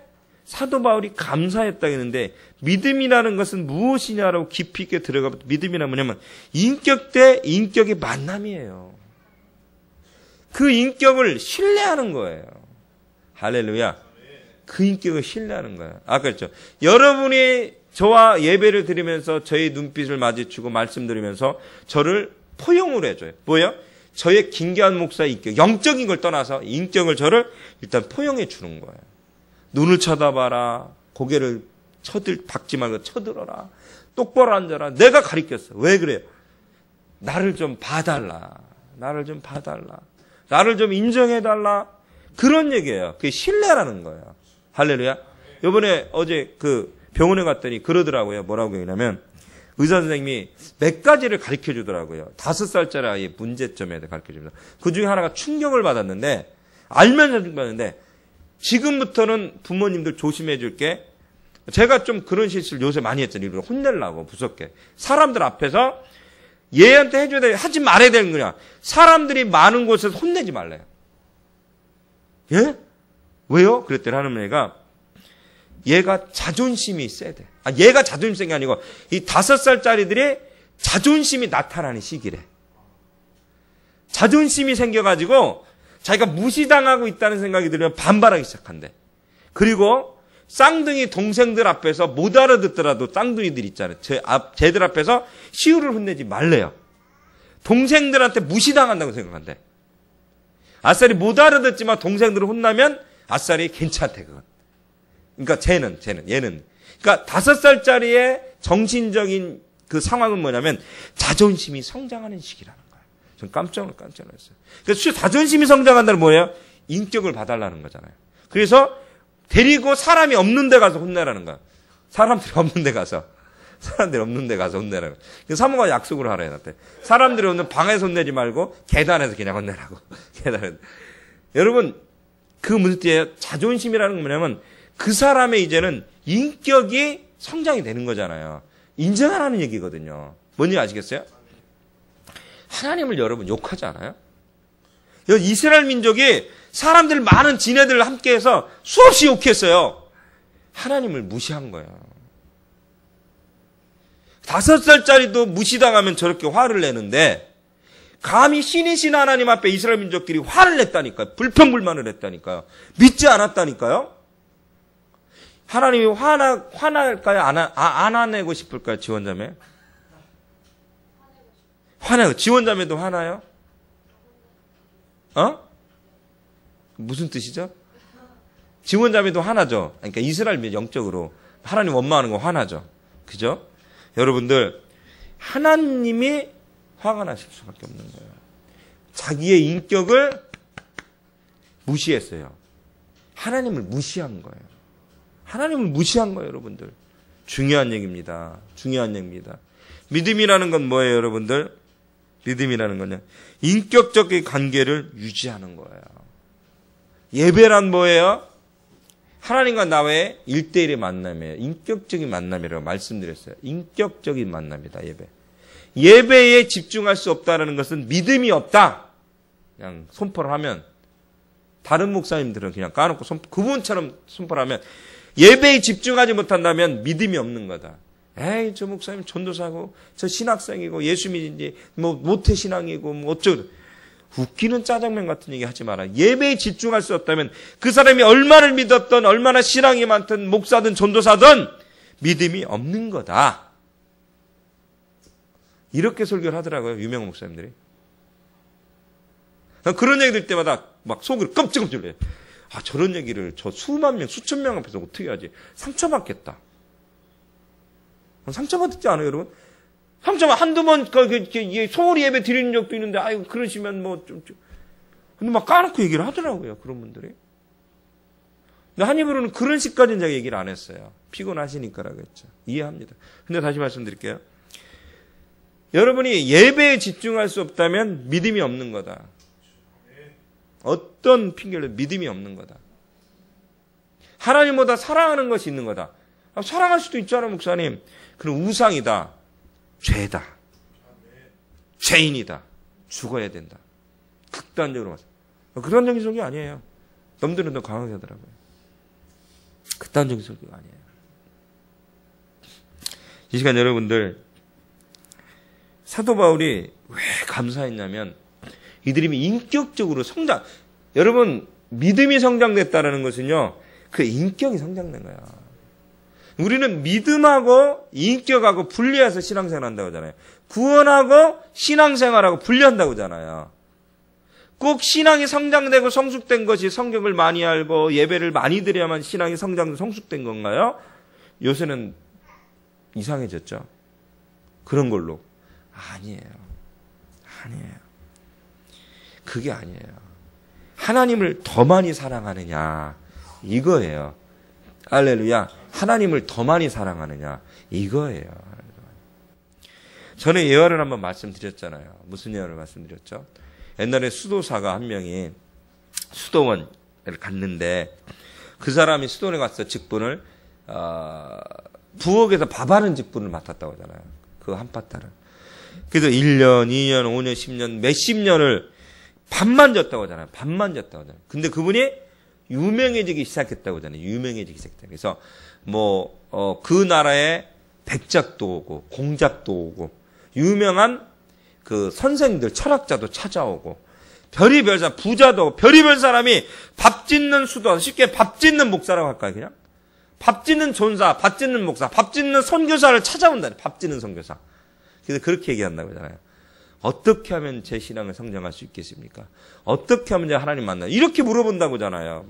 사도 바울이 감사했다 했는데 믿음이라는 것은 무엇이냐라고 깊이 있게 들어가면 믿음이란 뭐냐면 인격 대 인격의 만남이에요. 그 인격을 신뢰하는 거예요. 할렐루야. 그 인격을 신뢰하는 거예요. 아까 그랬죠. 여러분이 저와 예배를 드리면서 저의 눈빛을 마주치고 말씀 드리면서 저를 포용을 해줘요. 뭐예요? 저의 김기환 목사의 인격, 영적인 걸 떠나서 인격을 저를 일단 포용해 주는 거예요. 눈을 쳐다봐라. 고개를 박지 말고 쳐들어라. 똑바로 앉아라. 내가 가르쳤어. 왜 그래요? 나를 좀 봐달라. 나를 좀 인정해달라. 그런 얘기예요. 그게 신뢰라는 거예요. 할렐루야. 이번에 어제 병원에 갔더니 그러더라고요. 뭐라고 얘기냐면 의사 선생님이 몇 가지를 가르쳐 주더라고요. 5살짜리 아이의 문제점에 대해 가르쳐 줍니다. 그 중에 하나가 충격을 받았는데, 알면서 충격받았는데, 지금부터는 부모님들 조심해 줄게. 제가 좀 그런 실수를 요새 많이 했잖아요. 일부러 혼내려고, 무섭게. 사람들 앞에서 얘한테 해줘야 돼, 하지 말아야 되는 거냐. 사람들이 많은 곳에서 혼내지 말래요. 예? 왜요? 그랬더니 하나님가 얘가 자존심이 세대. 얘가 자존심 센 게 아니고 이 5살짜리들의 자존심이 나타나는 시기래. 자존심이 생겨가지고 자기가 무시당하고 있다는 생각이 들면 반발하기 시작한대. 그리고 쌍둥이 동생들 앞에서 못 알아듣더라도 쌍둥이들 있잖아요. 쟤들 앞에서 시우를 혼내지 말래요. 동생들한테 무시당한다고 생각한대. 아싸리 못 알아듣지만 동생들을 혼나면 아싸리 괜찮대, 그건. 그러니까 얘는. 그러니까 5살짜리의 정신적인 그 상황은 뭐냐면 자존심이 성장하는 시기라는 거예요. 전 깜짝 놀랐어요. 그래서 자존심이 성장한다는 뭐예요? 인격을 봐달라는 거잖아요. 그래서 데리고 사람이 없는 데 가서 혼내라는 거야. 사람들이 없는 데 가서 혼내라는 거야. 그래서 사모가 약속을 하라 해놨대. 사람들이 없는 방에서 혼내지 말고 계단에서 그냥 혼내라고. 계단에서. 여러분, 그 무슨 뜻이에요? 자존심이라는 건 뭐냐면 그 사람의 이제는 인격이 성장이 되는 거잖아요. 인정하라는 얘기거든요. 뭔지 아시겠어요? 하나님을 여러분 욕하지 않아요? 이스라엘 민족이 사람들 많은 지네들을 함께해서 수없이 욕했어요. 하나님을 무시한 거예요. 5살짜리도 무시당하면 저렇게 화를 내는데 감히 신이신 하나님 앞에 이스라엘 민족들이 화를 냈다니까요. 불평불만을 했다니까요. 믿지 않았다니까요. 하나님이 화날까요? 안 화내고 싶을까요? 지원자매? 화나요. 지원자매도 화나요? 무슨 뜻이죠? 지원자매도 하나죠. 그러니까 이스라엘 영적으로 하나님 원망하는 거 화나죠. 그죠? 여러분들 하나님이 화가 나실 수밖에 없는 거예요. 자기의 인격을 무시했어요. 하나님을 무시한 거예요. 하나님을 무시한 거예요, 여러분들. 중요한 얘기입니다. 중요한 얘기입니다. 믿음이라는 건 뭐예요, 여러분들? 믿음이라는 건요, 인격적인 관계를 유지하는 거예요. 예배란 뭐예요? 하나님과 나와의 1대1의 만남이에요. 인격적인 만남이라고 말씀드렸어요. 인격적인 만남이다, 예배. 예배에 집중할 수 없다는 것은 믿음이 없다. 그냥 선포를 하면, 다른 목사님들은 그냥 까놓고 그분처럼 선포를 하면, 예배에 집중하지 못한다면 믿음이 없는 거다. 에이, 저 목사님 전도사고, 저 신학생이고, 예수 믿는지, 모태신앙이고, 어쩌고. 웃기는 짜장면 같은 얘기 하지 마라. 예배에 집중할 수 없다면 그 사람이 얼마를 믿었던, 얼마나 신앙이 많든, 목사든 전도사든 믿음이 없는 거다. 이렇게 설교를 하더라고요, 유명한 목사님들이. 그런 얘기 들 때마다 막 속으로 끔찍끔찍 놀래요. 아, 저런 얘기를 저 수만 명, 수천 명 앞에서 어떻게 하지? 상처받겠다. 상처받지 않아요, 여러분? 상처만 한두 번, 소홀히 예배 드리는 적도 있는데, 아이고, 그러시면 근데 막 까놓고 얘기를 하더라고요, 그런 분들이. 근데 한 입으로는 그런 식까지는 제가 얘기를 안 했어요. 피곤하시니까라고 했죠. 이해합니다. 근데 다시 말씀드릴게요. 여러분이 예배에 집중할 수 없다면 믿음이 없는 거다. 어떤 핑계를 믿음이 없는 거다. 하나님보다 사랑하는 것이 있는 거다. 사랑할 수도 있잖아요, 목사님. 그럼 우상이다. 죄다. 죄인이다. 죽어야 된다. 극단적으로 봤어요. 극단적인 설교 아니에요. 놈들은 더 강하게 하더라고요. 극단적인 설교가 아니에요. 이 시간 여러분들, 사도 바울이 왜 감사했냐면, 이들이 인격적으로 성장, 여러분, 믿음이 성장됐다는 것은요, 그 인격이 성장된 거야. 우리는 믿음하고 인격하고 분리해서 신앙생활 한다고 하잖아요. 구원하고 신앙생활하고 분리한다고 하잖아요. 꼭 신앙이 성장되고 성숙된 것이 성경을 많이 알고 예배를 많이 드려야만 신앙이 성장되고 성숙된 건가요? 요새는 이상해졌죠. 그런 걸로. 아니에요. 그게 아니에요. 하나님을 더 많이 사랑하느냐, 이거예요. 할렐루야. 하나님을 더 많이 사랑하느냐, 이거예요. 전에 예화를 한번 말씀드렸잖아요. 무슨 예화를 말씀드렸죠? 옛날에 수도사가 한 명이 수도원을 갔는데, 그 사람이 수도원에 가서 직분을 부엌에서 밥하는 직분을 맡았다고 하잖아요. 그 한파탈을. 그래서 1년, 2년, 5년, 10년, 몇십 년을 밥만 졌다고 하잖아요. 밥만 졌다고 하잖아요. 근데 그분이 유명해지기 시작했다고 하잖아요. 유명해지기 시작했다. 그래서 그 나라에 백작도 오고 공작도 오고 유명한 그 선생들, 철학자도 찾아오고 별의별 사람, 부자도 별의별 사람이 밥 짓는 수도, 쉽게 밥 짓는 목사라고 할까요, 그냥? 밥 짓는 전사, 밥 짓는 목사, 밥 짓는 선교사를 찾아온다. 밥 짓는 선교사. 그래서 그렇게 얘기한다고 하잖아요. 어떻게 하면 제 신앙을 성장할 수 있겠습니까? 어떻게 하면 제가 하나님 만나? 이렇게 물어본다고 하잖아요.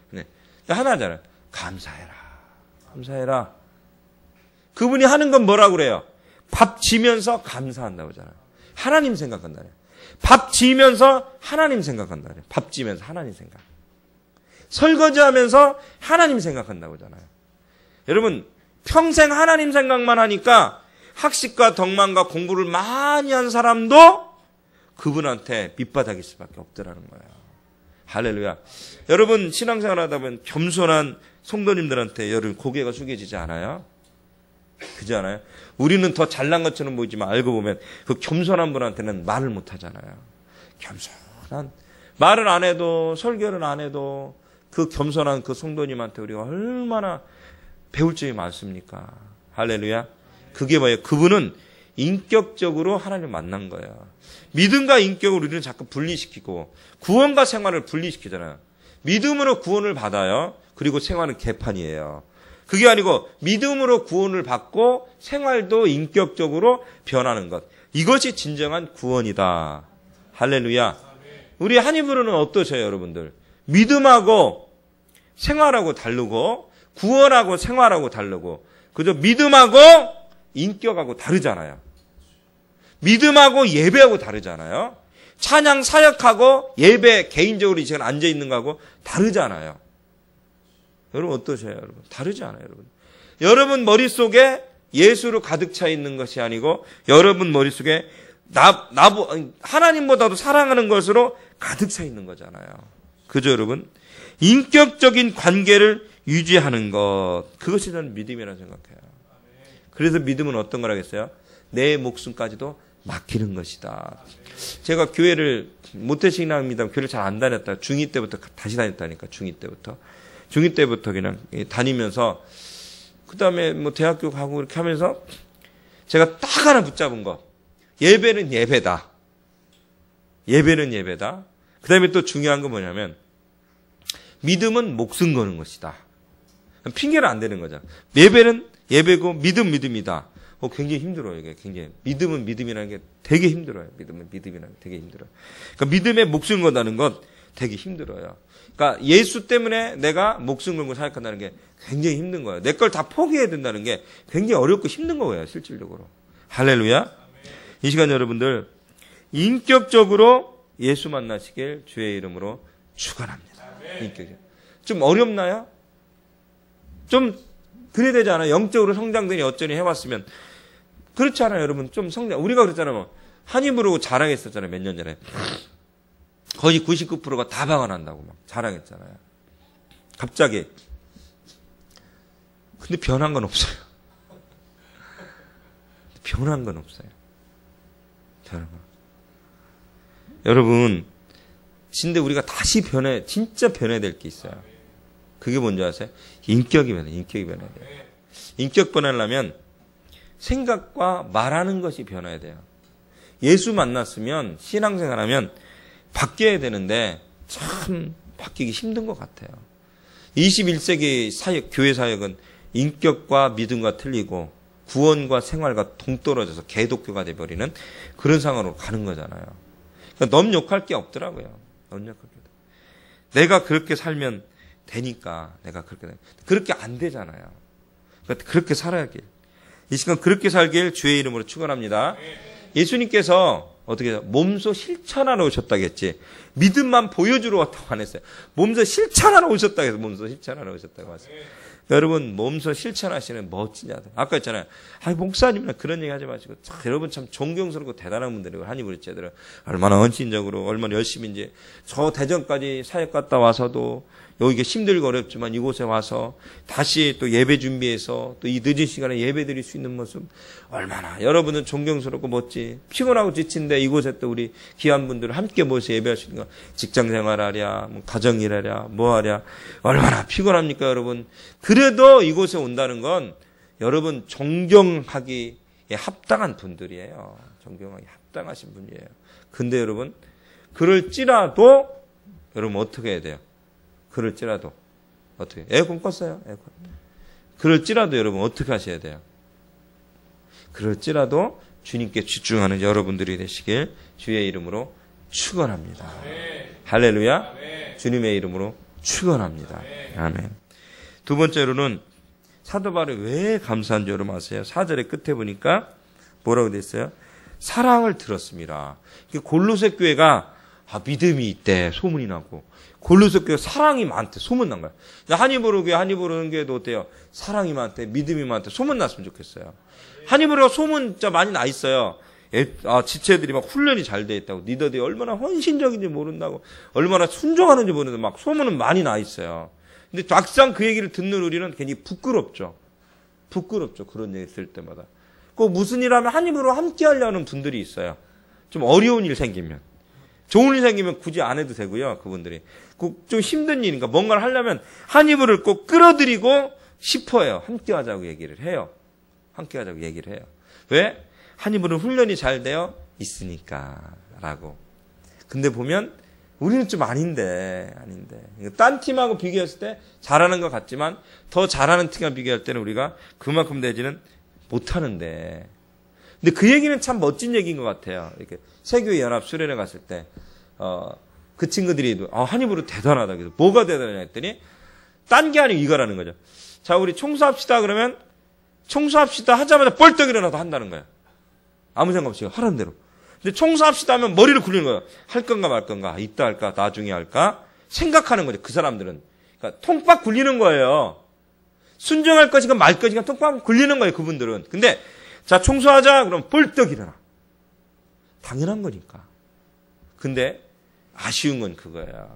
네. 하나잖아요. 감사해라. 감사해라. 그분이 하는 건 뭐라고 그래요? 밥 지면서 감사한다고 하잖아요. 하나님 생각한다네. 밥 지면서 하나님 생각한다네. 밥 지면서 하나님 생각. 설거지하면서 하나님 생각한다고 하잖아요. 여러분, 평생 하나님 생각만 하니까 학식과 덕망과 공부를 많이 한 사람도 그분한테 밑바닥일 수밖에 없더라는 거예요. 할렐루야. 여러분, 신앙생활 하다 보면 겸손한 성도님들한테 여러분 고개가 숙여지지 않아요? 그지 않아요? 우리는 더 잘난 것처럼 보이지만 알고 보면 그 겸손한 분한테는 말을 못 하잖아요. 겸손한, 말을 안 해도, 설교를 안 해도 그 겸손한 그 성도님한테 우리가 얼마나 배울 점이 많습니까? 할렐루야. 그게 뭐예요? 그분은 인격적으로 하나님을 만난 거예요. 믿음과 인격을 우리는 자꾸 분리시키고 구원과 생활을 분리시키잖아요. 믿음으로 구원을 받아요. 그리고 생활은 개판이에요. 그게 아니고 믿음으로 구원을 받고 생활도 인격적으로 변하는 것. 이것이 진정한 구원이다. 할렐루야. 우리 한 입으로는 어떠세요, 여러분들? 믿음하고 생활하고 다르고 구원하고 생활하고 다르고 그죠? 믿음하고 인격하고 다르잖아요. 믿음하고 예배하고 다르잖아요. 찬양 사역하고 예배 개인적으로 이 시간 앉아 있는 거하고 다르잖아요. 여러분 어떠세요, 여러분? 다르지 않아요, 여러분? 여러분 머릿속에 예수로 가득 차 있는 것이 아니고 여러분 머릿속에 하나님보다도 사랑하는 것으로 가득 차 있는 거잖아요. 그죠, 여러분? 인격적인 관계를 유지하는 것, 그것이 저는 믿음이라고 생각해요. 그래서 믿음은 어떤 거라겠어요? 내 목숨까지도 맡기는 것이다. 제가 교회를 모태신앙입니다. 교회를 잘 안 다녔다. 중2 때부터 다시 다녔다니까. 중2 때부터 그냥 다니면서 그 다음에 뭐 대학교 가고 이렇게 하면서 제가 딱 하나 붙잡은 거. 예배는 예배다. 예배는 예배다. 그 다음에 또 중요한 건 뭐냐면 믿음은 목숨 거는 것이다. 핑계를 안 대는 거잖아. 예배는 예배고 믿음이다. 굉장히 힘들어요. 이게 굉장히 믿음은 믿음이라는 게 되게 힘들어요. 믿음은 믿음이라는 게 되게 힘들어요. 그러니까 믿음에 목숨 건다는 것 되게 힘들어요. 그러니까 예수 때문에 내가 목숨 걸고 생각한다는 게 굉장히 힘든 거예요. 내 걸 다 포기해야 된다는 게 굉장히 어렵고 힘든 거예요. 실질적으로. 할렐루야. 이 시간 여러분들 인격적으로 예수 만나시길 주의 이름으로 축원합니다. 인격적으로. 좀 어렵나요? 좀 그래야 되지 않아요? 영적으로 성장되니 어쩌니 해왔으면. 그렇지 않아요, 여러분? 좀 성장. 우리가 그랬잖아요. 뭐. 한이 부르고 자랑했었잖아요, 몇 년 전에. 거의 99%가 다 방언한다고 막 자랑했잖아요. 갑자기. 근데 변한 건 없어요. 변한 건 없어요. 변한 건. 여러분, 근데 우리가 다시 진짜 변해야 될 게 있어요. 그게 뭔지 아세요? 인격이 변해야 돼요. 인격 변하려면 생각과 말하는 것이 변해야 돼요. 예수 만났으면 신앙생활하면 바뀌어야 되는데 참 바뀌기 힘든 것 같아요. 21세기 교회 사역은 인격과 믿음과 틀리고 구원과 생활과 동떨어져서 개독교가 돼버리는 그런 상황으로 가는 거잖아요. 그러니까 넘욕할 게 없더라고요. 넘욕할 게. 내가 그렇게 살면 되니까 내가 그렇게 안 되잖아요. 그러니까 그렇게 살아야길. 이 시간 그렇게 살길 주의 이름으로 축원합니다. 예수님께서 어떻게 해요? 몸소 실천하러 오셨다겠지. 믿음만 보여주러 왔다고 안 했어요. 몸소 실천하러 오셨다고 해서 몸소 실천하러 오셨다고 했어요. 여러분 몸소 실천하시는 멋진 자들. 아까 했잖아요. 목사님이나 그런 얘기 하지 마시고 여러분 참 존경스럽고 대단한 분들이고 한이브리 제들은 얼마나 헌신적으로 얼마나 열심인지 저 대전까지 사역 갔다 와서도 여기 힘들고 어렵지만 이곳에 와서 다시 또 예배 준비해서 또 이 늦은 시간에 예배 드릴 수 있는 모습 얼마나 여러분은 존경스럽고 멋지. 피곤하고 지친데 이곳에 또 우리 귀한 분들을 함께 모셔서 예배할 수 있는 거. 직장 생활하랴 뭐 가정일하랴 뭐하랴 얼마나 피곤합니까 여러분. 그래도 이곳에 온다는 건 여러분 존경하기에 합당한 분들이에요. 존경하기 합당하신 분이에요. 근데 여러분 그럴지라도 여러분 어떻게 해야 돼요? 그럴지라도 어떻게 에어컨 껐어요? 에어컨. 그럴지라도 여러분 어떻게 하셔야 돼요? 그럴지라도 주님께 집중하는 여러분들이 되시길 주의 이름으로 축원합니다. 할렐루야. 주님의 이름으로 축원합니다. 아멘. 두 번째로는 사도 바울이 왜 감사한 줄 여러분 아세요? 4절의 끝에 보니까 뭐라고 돼 있어요? 사랑을 들었습니다. 골로새 교회가 믿음이 있대 소문이 나고 골로새 교회 사랑이 많대 소문 난 거야. 한이브로 교회도 어때요? 사랑이 많대 믿음이 많대 소문 났으면 좋겠어요. 한이브로가 소문 진짜 많이 나 있어요. 지체들이 막 훈련이 잘 돼 있다고 리더들이 얼마나 헌신적인지 모른다고 얼마나 순종하는지 모르는데 막 소문은 많이 나 있어요. 근데 막상 그 얘기를 듣는 우리는 괜히 부끄럽죠. 그런 얘기 들을 때마다. 꼭 무슨 일 하면 한이브로 함께 하려는 분들이 있어요. 좀 어려운 일 생기면. 좋은 일 생기면 굳이 안 해도 되고요. 그분들이. 꼭 좀 힘든 일인가 뭔가를 하려면 한이브를 꼭 끌어들이고 싶어요. 함께 하자고 얘기를 해요. 왜? 한이브는 훈련이 잘 되어 있으니까 라고. 근데 보면 우리는 좀 아닌데. 딴 팀하고 비교했을 때 잘하는 것 같지만 더 잘하는 팀과 비교할 때는 우리가 그만큼 되지는 못하는데. 근데 그 얘기는 참 멋진 얘기인 것 같아요. 이렇게 세교회 연합 수련회 갔을 때, 그 친구들이 한 입으로 대단하다. 그래서 뭐가 대단하냐 했더니 딴 게 아니고 이거라는 거죠. 자, 우리 청소합시다 그러면 청소합시다 하자마자 벌떡 일어나서 한다는 거야. 아무 생각 없이 하라는 대로. 근데 청소합시다 하면 머리를 굴리는 거야. 할 건가 말 건가, 이따 할까, 나중에 할까 생각하는 거죠. 그 사람들은. 그러니까 통박 굴리는 거예요. 순종할 것인가 말 것인가 통박 굴리는 거예요. 그분들은. 근데 자, 청소하자 그럼 벌떡 일어나. 당연한 거니까. 근데 아쉬운 건 그거야.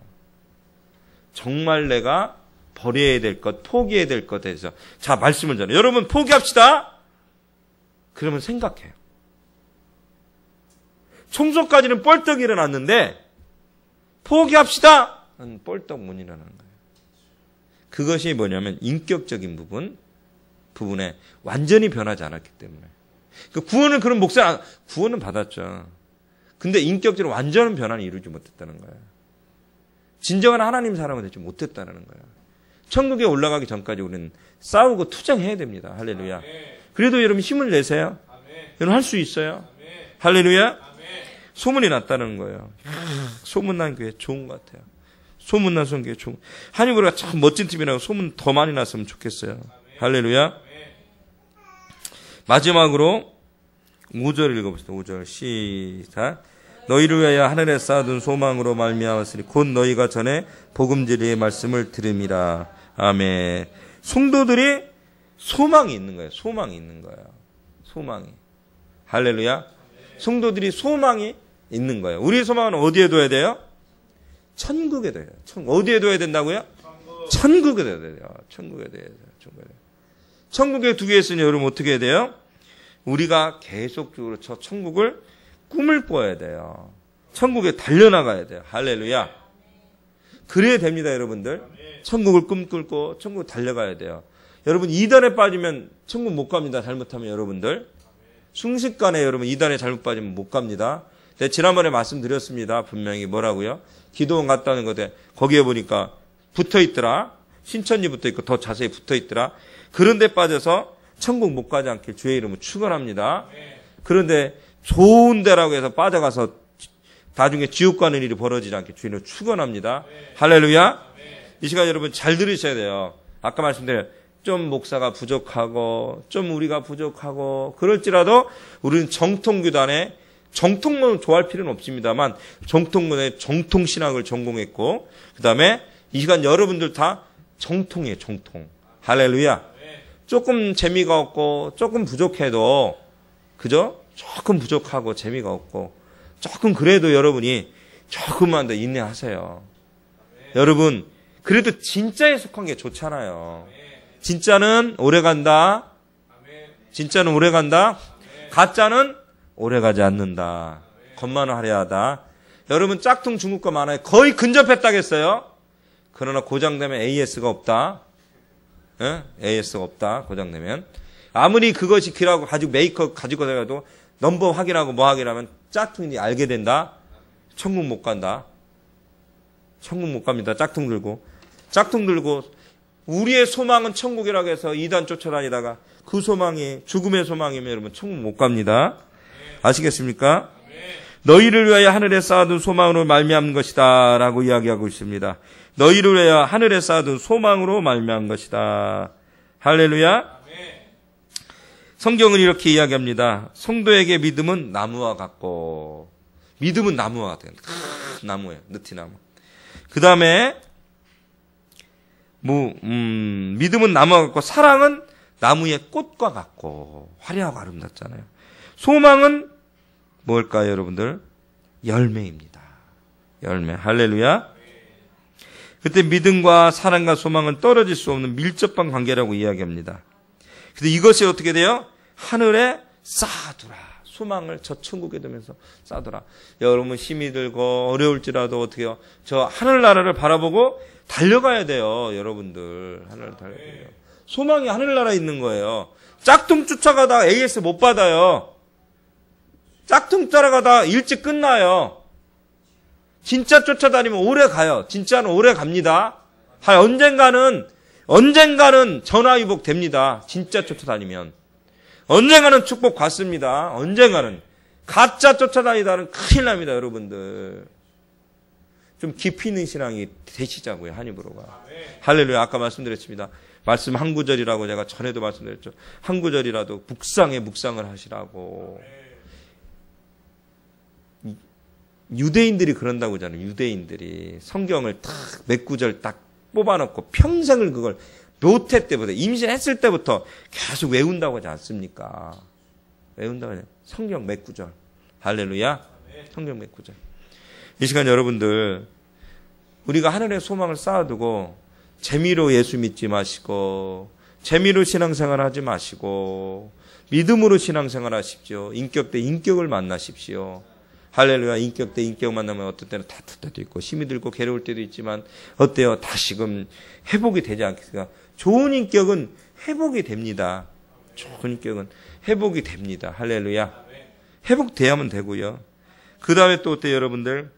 정말 내가 버려야 될 것, 포기해야 될 것에 대해서 자, 말씀을 전해. 여러분 포기합시다. 그러면 생각해요. 청소까지는 벌떡 일어났는데 포기합시다. 벌떡 못 일어나는 거예요. 그것이 뭐냐면 인격적인 부분에 완전히 변하지 않았기 때문에. 그 구원을 그런 구원은 받았죠. 근데 인격적으로 완전한 변화는 이루지 못했다는 거예요. 진정한 하나님 사람은 되지 못했다는 거예요. 천국에 올라가기 전까지 우리는 싸우고 투쟁해야 됩니다. 할렐루야. 그래도 여러분 힘을 내세요. 여러분 할 수 있어요. 할렐루야. 소문이 났다는 거예요. 소문난 교회 좋은 것 같아요. 소문난 성교회 좋은. 한의부가 참 멋진 팀이라고 소문 더 많이 났으면 좋겠어요. 할렐루야. 마지막으로 5절 읽어봅시다. 5절 시작. 너희를 위하여 하늘에 쌓아둔 소망으로 말미암았으니 곧 너희가 전에 복음 진리의 말씀을 들음이라. 아멘. 성도들이 소망이 있는 거예요. 소망이 있는 거예요. 소망이. 할렐루야. 성도들이 소망이 있는 거예요. 우리의 소망은 어디에 둬야 돼요? 천국에 둬야 돼요. 어디에 둬야 된다고요? 천국에 둬야 돼요. 천국에 둬야 돼요. 천국에 두게 했으니 여러분 어떻게 해야 돼요? 우리가 계속적으로 저 천국을 꿈을 꿔야 돼요. 천국에 달려나가야 돼요. 할렐루야. 그래야 됩니다, 여러분들. 천국을 꿈꾸고 천국을 달려가야 돼요. 여러분 이단에 빠지면 천국 못 갑니다. 잘못하면 여러분들. 순식간에 여러분 이단에 잘못 빠지면 못 갑니다. 제가 지난번에 말씀드렸습니다. 분명히 뭐라고요? 기도원 갔다는 것에 거기에 보니까 붙어있더라. 신천지 붙어있고 더 자세히 붙어있더라. 그런 데 빠져서 천국 못 가지 않길 주의 이름으로 축원합니다. 그런데 좋은 데라고 해서 빠져가서 나중에 지옥 가는 일이 벌어지지 않게 주의 이름으로 축원합니다. 할렐루야. 이 시간 여러분 잘 들으셔야 돼요. 아까 말씀드린 좀 목사가 부족하고 좀 우리가 부족하고 그럴지라도 우리는 정통교단에 정통문을 좋아할 필요는 없습니다만 정통문에 정통신학을 전공했고 그 다음에 이 시간 여러분들 다 정통이에요. 정통. 할렐루야. 조금 재미가 없고 조금 부족해도 그죠? 조금 부족하고 재미가 없고 조금 그래도 여러분이 조금만 더 인내하세요. 여러분 그래도 진짜에 속한 게 좋잖아요. 진짜는 오래 간다. 진짜는 오래 간다. 가짜는 오래 가지 않는다. 겉만은 화려하다. 여러분 짝퉁 중국과 많아요. 거의 근접했다겠어요. 그러나 고장되면 AS가 없다. 예? AS가 없다. 고장되면. 아무리 그것이 길하고 가지고 메이커 가지고 다녀도 넘버 확인하고 뭐 확인하면 짝퉁인지 알게 된다. 천국 못 간다. 천국 못 갑니다. 짝퉁 들고. 짝퉁 들고 우리의 소망은 천국이라고 해서 이단 쫓아다니다가 그 소망이 죽음의 소망이면 여러분 천국 못 갑니다. 아시겠습니까? 너희를 위하여 하늘에 쌓아둔 소망으로 말미암은 것이다 라고 이야기하고 있습니다. 너희를 위하여 하늘에 쌓아둔 소망으로 말미암은 것이다. 할렐루야. 성경은 이렇게 이야기합니다. 성도에게 믿음은 나무와 같고 믿음은 나무와 같아요. 큰 나무예요. 느티나무. 그 다음에 믿음은 나무와 같고 사랑은 나무의 꽃과 같고 화려하고 아름답잖아요. 소망은 뭘까요, 여러분들? 열매입니다. 열매. 할렐루야. 그때 믿음과 사랑과 소망은 떨어질 수 없는 밀접한 관계라고 이야기합니다. 근데 이것이 어떻게 돼요? 하늘에 쌓아두라. 소망을 저 천국에 두면서 쌓아두라. 여러분 힘이 들고 어려울지라도 어떻게 해요? 저 하늘나라를 바라보고 달려가야 돼요. 여러분들. 하늘을 달려야 돼요. 소망이 하늘나라에 있는 거예요. 짝퉁 쫓아가다 AS 못 받아요. 짝퉁 따라가다 일찍 끝나요. 진짜 쫓아다니면 오래 가요. 진짜는 오래 갑니다. 언젠가는 전화위복 됩니다. 진짜 쫓아다니면. 언젠가는 축복 받습니다. 언젠가는. 가짜 쫓아다니다는 큰일 납니다, 여러분들. 좀 깊이 있는 신앙이 되시자고요. 한 입으로가. 할렐루야. 아까 말씀드렸습니다. 말씀 한 구절이라고 제가 전에도 말씀드렸죠. 한 구절이라도 묵상을 하시라고. 유대인들이 그런다고 하잖아요. 유대인들이 성경을 딱 몇 구절 딱 뽑아놓고 평생을 그걸 묘태 때부터 임신했을 때부터 계속 외운다고 하지 않습니까? 외운다고 하죠. 성경 몇 구절. 할렐루야. 성경 몇 구절. 이 시간 여러분들 우리가 하늘의 소망을 쌓아두고 재미로 예수 믿지 마시고 재미로 신앙생활 하지 마시고 믿음으로 신앙생활 하십시오. 인격 대 인격을 만나십시오. 할렐루야. 인격 대 인격 만나면 어떤 때는 다툴 때도 있고 힘이 들고 괴로울 때도 있지만 어때요? 다시금 회복이 되지 않겠습니까? 좋은 인격은 회복이 됩니다. 좋은 인격은 회복이 됩니다. 할렐루야. 회복돼야만 되고요. 그 다음에 또 어때요 여러분들?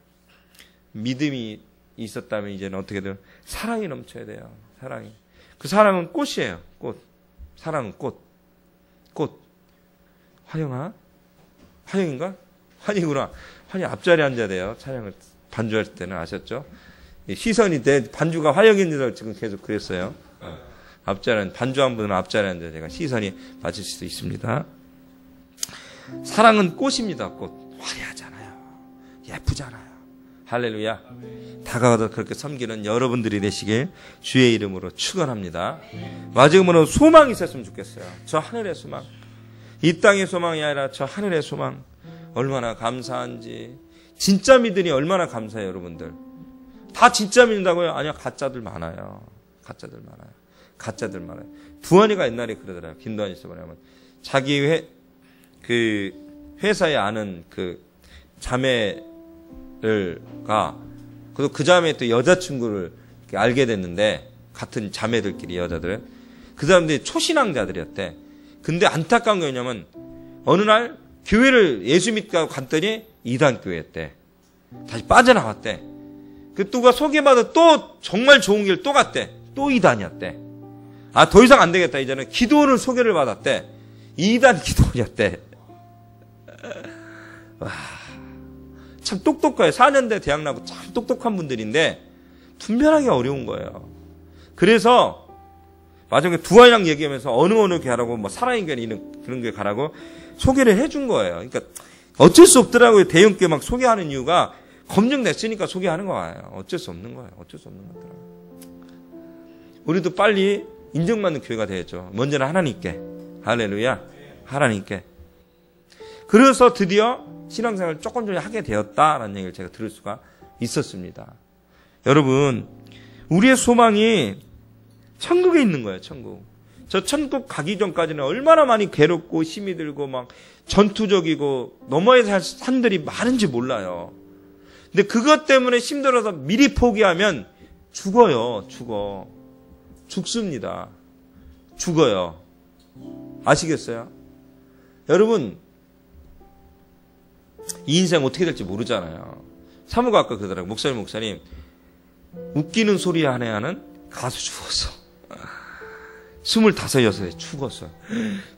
믿음이 있었다면 이제는 어떻게 돼요? 사랑이 넘쳐야 돼요. 사랑이. 그 사랑은 꽃이에요. 꽃. 사랑은 꽃. 꽃. 화영아? 화영인가? 환희구나. 환희 앞자리에 앉아야 돼요. 찬양을 반주할 때는 아셨죠? 시선이 내 반주가 화영입니다. 지금 계속 그랬어요. 앞자리에 반주한 분은 앞자리에 앉아야 제가 시선이 맞을 수도 있습니다. 사랑은 꽃입니다. 꽃. 화려하잖아요. 예쁘잖아요. 할렐루야. 다가가서 그렇게 섬기는 여러분들이 되시길 주의 이름으로 축원합니다. 마지막으로 소망이 있었으면 좋겠어요. 저 하늘의 소망. 이 땅의 소망이 아니라 저 하늘의 소망. 얼마나 감사한지. 진짜 믿으니 얼마나 감사해요, 여러분들. 다 진짜 믿는다고요? 아니요, 가짜들 많아요. 가짜들 많아요. 가짜들 많아요. 두한이가 옛날에 그러더라고요. 김두한이 있어 보냐면 자기 회사에 아는 그 자매가 그 자매 또 여자친구를 알게 됐는데 같은 자매들끼리 여자들은 그 사람들이 초신앙자들이었대. 근데 안타까운 게 뭐냐면 어느 날 교회를 예수 믿고 갔더니 이단 교회였대. 다시 빠져나갔대. 그 또가 소개받아 또 정말 좋은 길 또 갔대. 또 이단이었대. 아, 더 이상 안 되겠다. 이제는 기도원을 소개를 받았대. 이단 기도원이었대. 와, 참 똑똑해요. 4년대 대학 나고 참 똑똑한 분들인데 분별하기 어려운 거예요. 그래서 마지막에 두아이랑 얘기하면서 어느 교회라고 뭐 살아있는 이런 그런 교회 가라고 소개를 해준 거예요. 그러니까 어쩔 수 없더라고요. 대형교회 막 소개하는 이유가 검증됐으니까 소개하는 거예요. 어쩔 수 없는 거예요. 어쩔 수 없는 거더라고요. 우리도 빨리 인정받는 교회가 되었죠. 먼저는 하나님께. 할렐루야. 하나님께. 그래서 드디어 신앙생활을 조금 하게 되었다라는 얘기를 제가 들을 수가 있었습니다. 여러분, 우리의 소망이 천국에 있는 거예요. 천국. 저 천국 가기 전까지는 얼마나 많이 괴롭고 힘이 들고 막 전투적이고 넘어야 할 산들이 많은지 몰라요. 근데 그것 때문에 힘들어서 미리 포기하면 죽어요. 죽습니다. 죽어요. 아시겠어요? 여러분, 이 인생 어떻게 될지 모르잖아요. 사무가 아까 그러더라고요. 목사님, 웃기는 소리 하나 하는 가수 죽었어. 25, 6에 죽었어.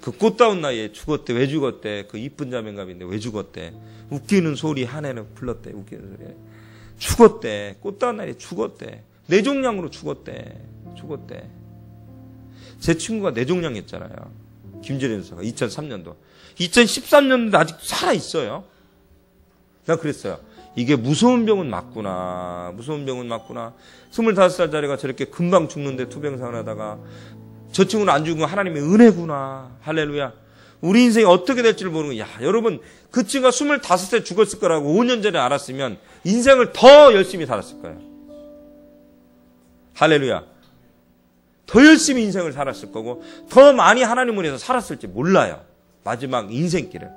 그 꽃다운 나이에 죽었대. 왜 죽었대? 그 이쁜 자매인가인데 왜 죽었대? 웃기는 소리 한 해는 불렀대. 웃기는 소리. 죽었대. 꽃다운 나이에 죽었대. 뇌종양으로 죽었대. 제 친구가 뇌종양했잖아요. 김재련 선수가 2003년도. 2013년도 아직 살아있어요. 난 그랬어요. 이게 무서운 병은 맞구나. 25살짜리가 저렇게 금방 죽는데 투병생활 하다가 저 친구는 안 죽은 건 하나님의 은혜구나. 할렐루야. 우리 인생이 어떻게 될지를 모르는 거야. 여러분, 그 친구가 25세 죽었을 거라고 5년 전에 알았으면 인생을 더 열심히 살았을 거예요. 할렐루야. 더 열심히 인생을 살았을 거고 더 많이 하나님을 위해서 살았을지 몰라요. 마지막 인생길을.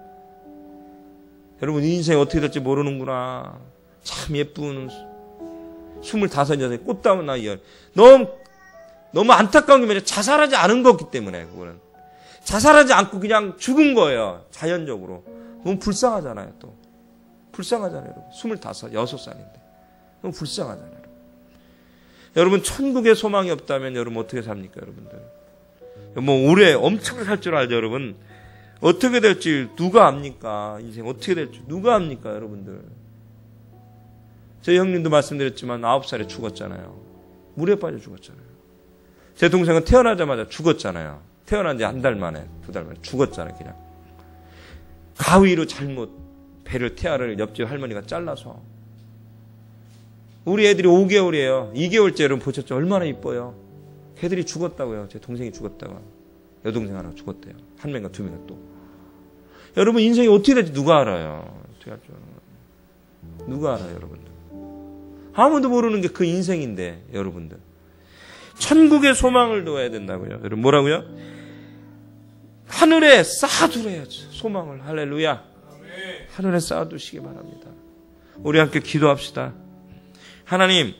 여러분, 이 인생이 어떻게 될지 모르는구나. 참 예쁜 25, 6의 꽃다운 나이에 너무 안타까운 게 뭐냐. 자살하지 않은 거기 때문에 그거는. 자살하지 않고 그냥 죽은 거예요. 자연적으로. 너무 불쌍하잖아요. 또. 불쌍하잖아요. 여러분. 25, 6살인데. 너무 불쌍하잖아요. 여러분, 천국에 소망이 없다면 여러분 어떻게 삽니까, 여러분들? 뭐 올해 엄청 살 줄 알죠, 여러분? 어떻게 될지 누가 압니까? 인생 어떻게 될지 누가 압니까, 여러분들? 제 형님도 말씀드렸지만 9살에 죽었잖아요. 물에 빠져 죽었잖아요. 제 동생은 태어나자마자 죽었잖아요. 태어난 지 한 달 만에, 2달 만에 죽었잖아요. 그냥 가위로 잘못 배를 태아를 옆집 할머니가 잘라서. 우리 애들이 5개월이에요. 2개월째 여러분 보셨죠? 얼마나 이뻐요. 걔들이 죽었다고요. 제 동생이 죽었다가 여동생 하나 죽었대요. 한 명인가 두 명인가 또. 여러분 인생이 어떻게 될지 누가 알아요? 어떻게 알죠? 누가 알아요, 여러분들? 아무도 모르는 게 그 인생인데, 여러분들. 천국의 소망을 둬야 된다고요. 여러분 뭐라고요? 하늘에 쌓아두래야죠. 소망을. 할렐루야. 하늘에 쌓아두시기 바랍니다. 우리 함께 기도합시다. 하나님,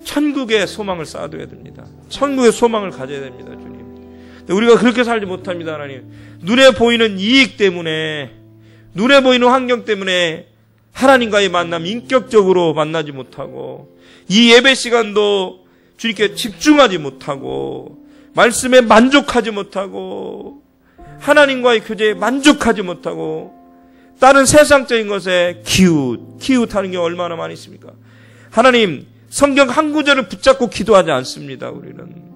천국의 소망을 쌓아둬야 됩니다. 천국의 소망을 가져야 됩니다, 주님. 우리가 그렇게 살지 못합니다, 하나님. 눈에 보이는 이익 때문에, 눈에 보이는 환경 때문에 하나님과의 만남 인격적으로 만나지 못하고, 이 예배 시간도 주님께 집중하지 못하고, 말씀에 만족하지 못하고, 하나님과의 교제에 만족하지 못하고, 다른 세상적인 것에 기웃하는 게 얼마나 많이 있습니까? 하나님, 성경 한 구절을 붙잡고 기도하지 않습니다, 우리는.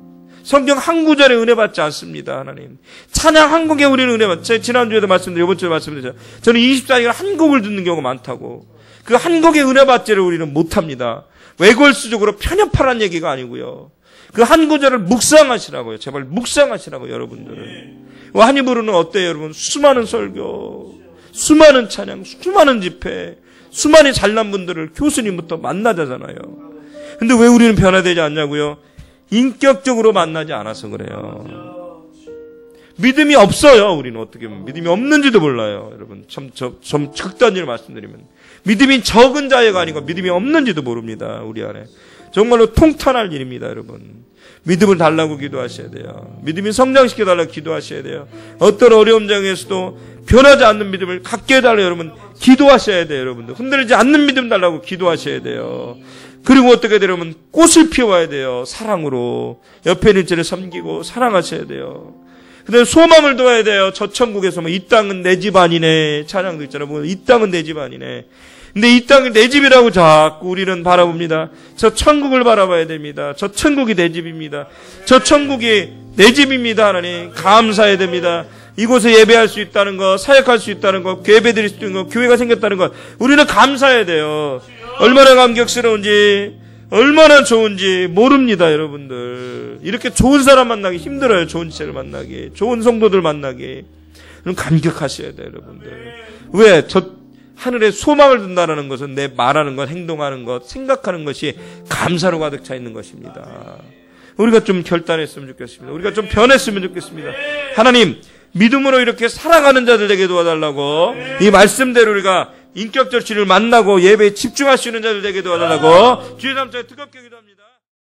성경 한 구절에 은혜 받지 않습니다, 하나님. 찬양 한 곡에 우리는 은혜 받지. 지난주에도 말씀드렸죠, 이번 주에 말씀드렸죠. 저는 24시간 한 곡을 듣는 경우가 많다고. 그 한 곡의 은혜 받지를 우리는 못합니다. 외골수적으로 편협하란 얘기가 아니고요. 그 한 구절을 묵상하시라고요. 제발 묵상하시라고, 여러분들은. 한 입으로는 어때요, 여러분? 수많은 설교, 수많은 찬양, 수많은 집회, 수많은 잘난 분들을 교수님부터 만나자잖아요. 근데 왜 우리는 변화되지 않냐고요? 인격적으로 만나지 않아서 그래요. 믿음이 없어요. 우리는 어떻게 보면 믿음이 없는지도 몰라요. 여러분 좀 극단적으로 말씀드리면 믿음이 적은 자가 아니고 믿음이 없는지도 모릅니다. 우리 안에 정말로 통탄할 일입니다. 여러분 믿음을 달라고 기도하셔야 돼요. 믿음이 성장시켜 달라고 기도하셔야 돼요. 어떤 어려움 장에서도 변하지 않는 믿음을 갖게 해달라고 여러분 기도하셔야 돼요. 여러분들 흔들리지 않는 믿음 달라고 기도하셔야 돼요. 그리고 어떻게 되려면 꽃을 피워야 돼요. 사랑으로 옆에 있는 자를 섬기고 사랑하셔야 돼요. 근데 소망을 둬야 돼요. 저 천국에서 뭐 이 땅은 내 집 아니네 찬양도 있잖아요. 뭐 이 땅은 내 집 아니네. 근데 이 땅이 내 집이라고 자꾸 우리는 바라봅니다. 저 천국을 바라봐야 됩니다. 저 천국이 내 집입니다. 저 천국이 내 집입니다. 하나님 감사해야 됩니다. 이곳에 예배할 수 있다는 것, 사역할 수 있다는 것, 예배 드릴 수 있는 것, 교회가 생겼다는 것 우리는 감사해야 돼요. 얼마나 감격스러운지 얼마나 좋은지 모릅니다. 여러분들 이렇게 좋은 사람 만나기 힘들어요. 좋은 지체를 만나기, 좋은 성도들 만나기. 그럼 감격하셔야 돼요. 여러분들 왜? 저 하늘에 소망을 둔다는 것은 내 말하는 것, 행동하는 것, 생각하는 것이 감사로 가득 차 있는 것입니다. 우리가 좀 결단했으면 좋겠습니다. 우리가 좀 변했으면 좋겠습니다. 하나님 믿음으로 이렇게 살아가는 자들 되게 도와달라고, 이 말씀대로 우리가 인격적 주를 만나고 예배에 집중할 수 있는 자들 되게 도와달라고 주의 삼자에 뜨겁게 기도합니다.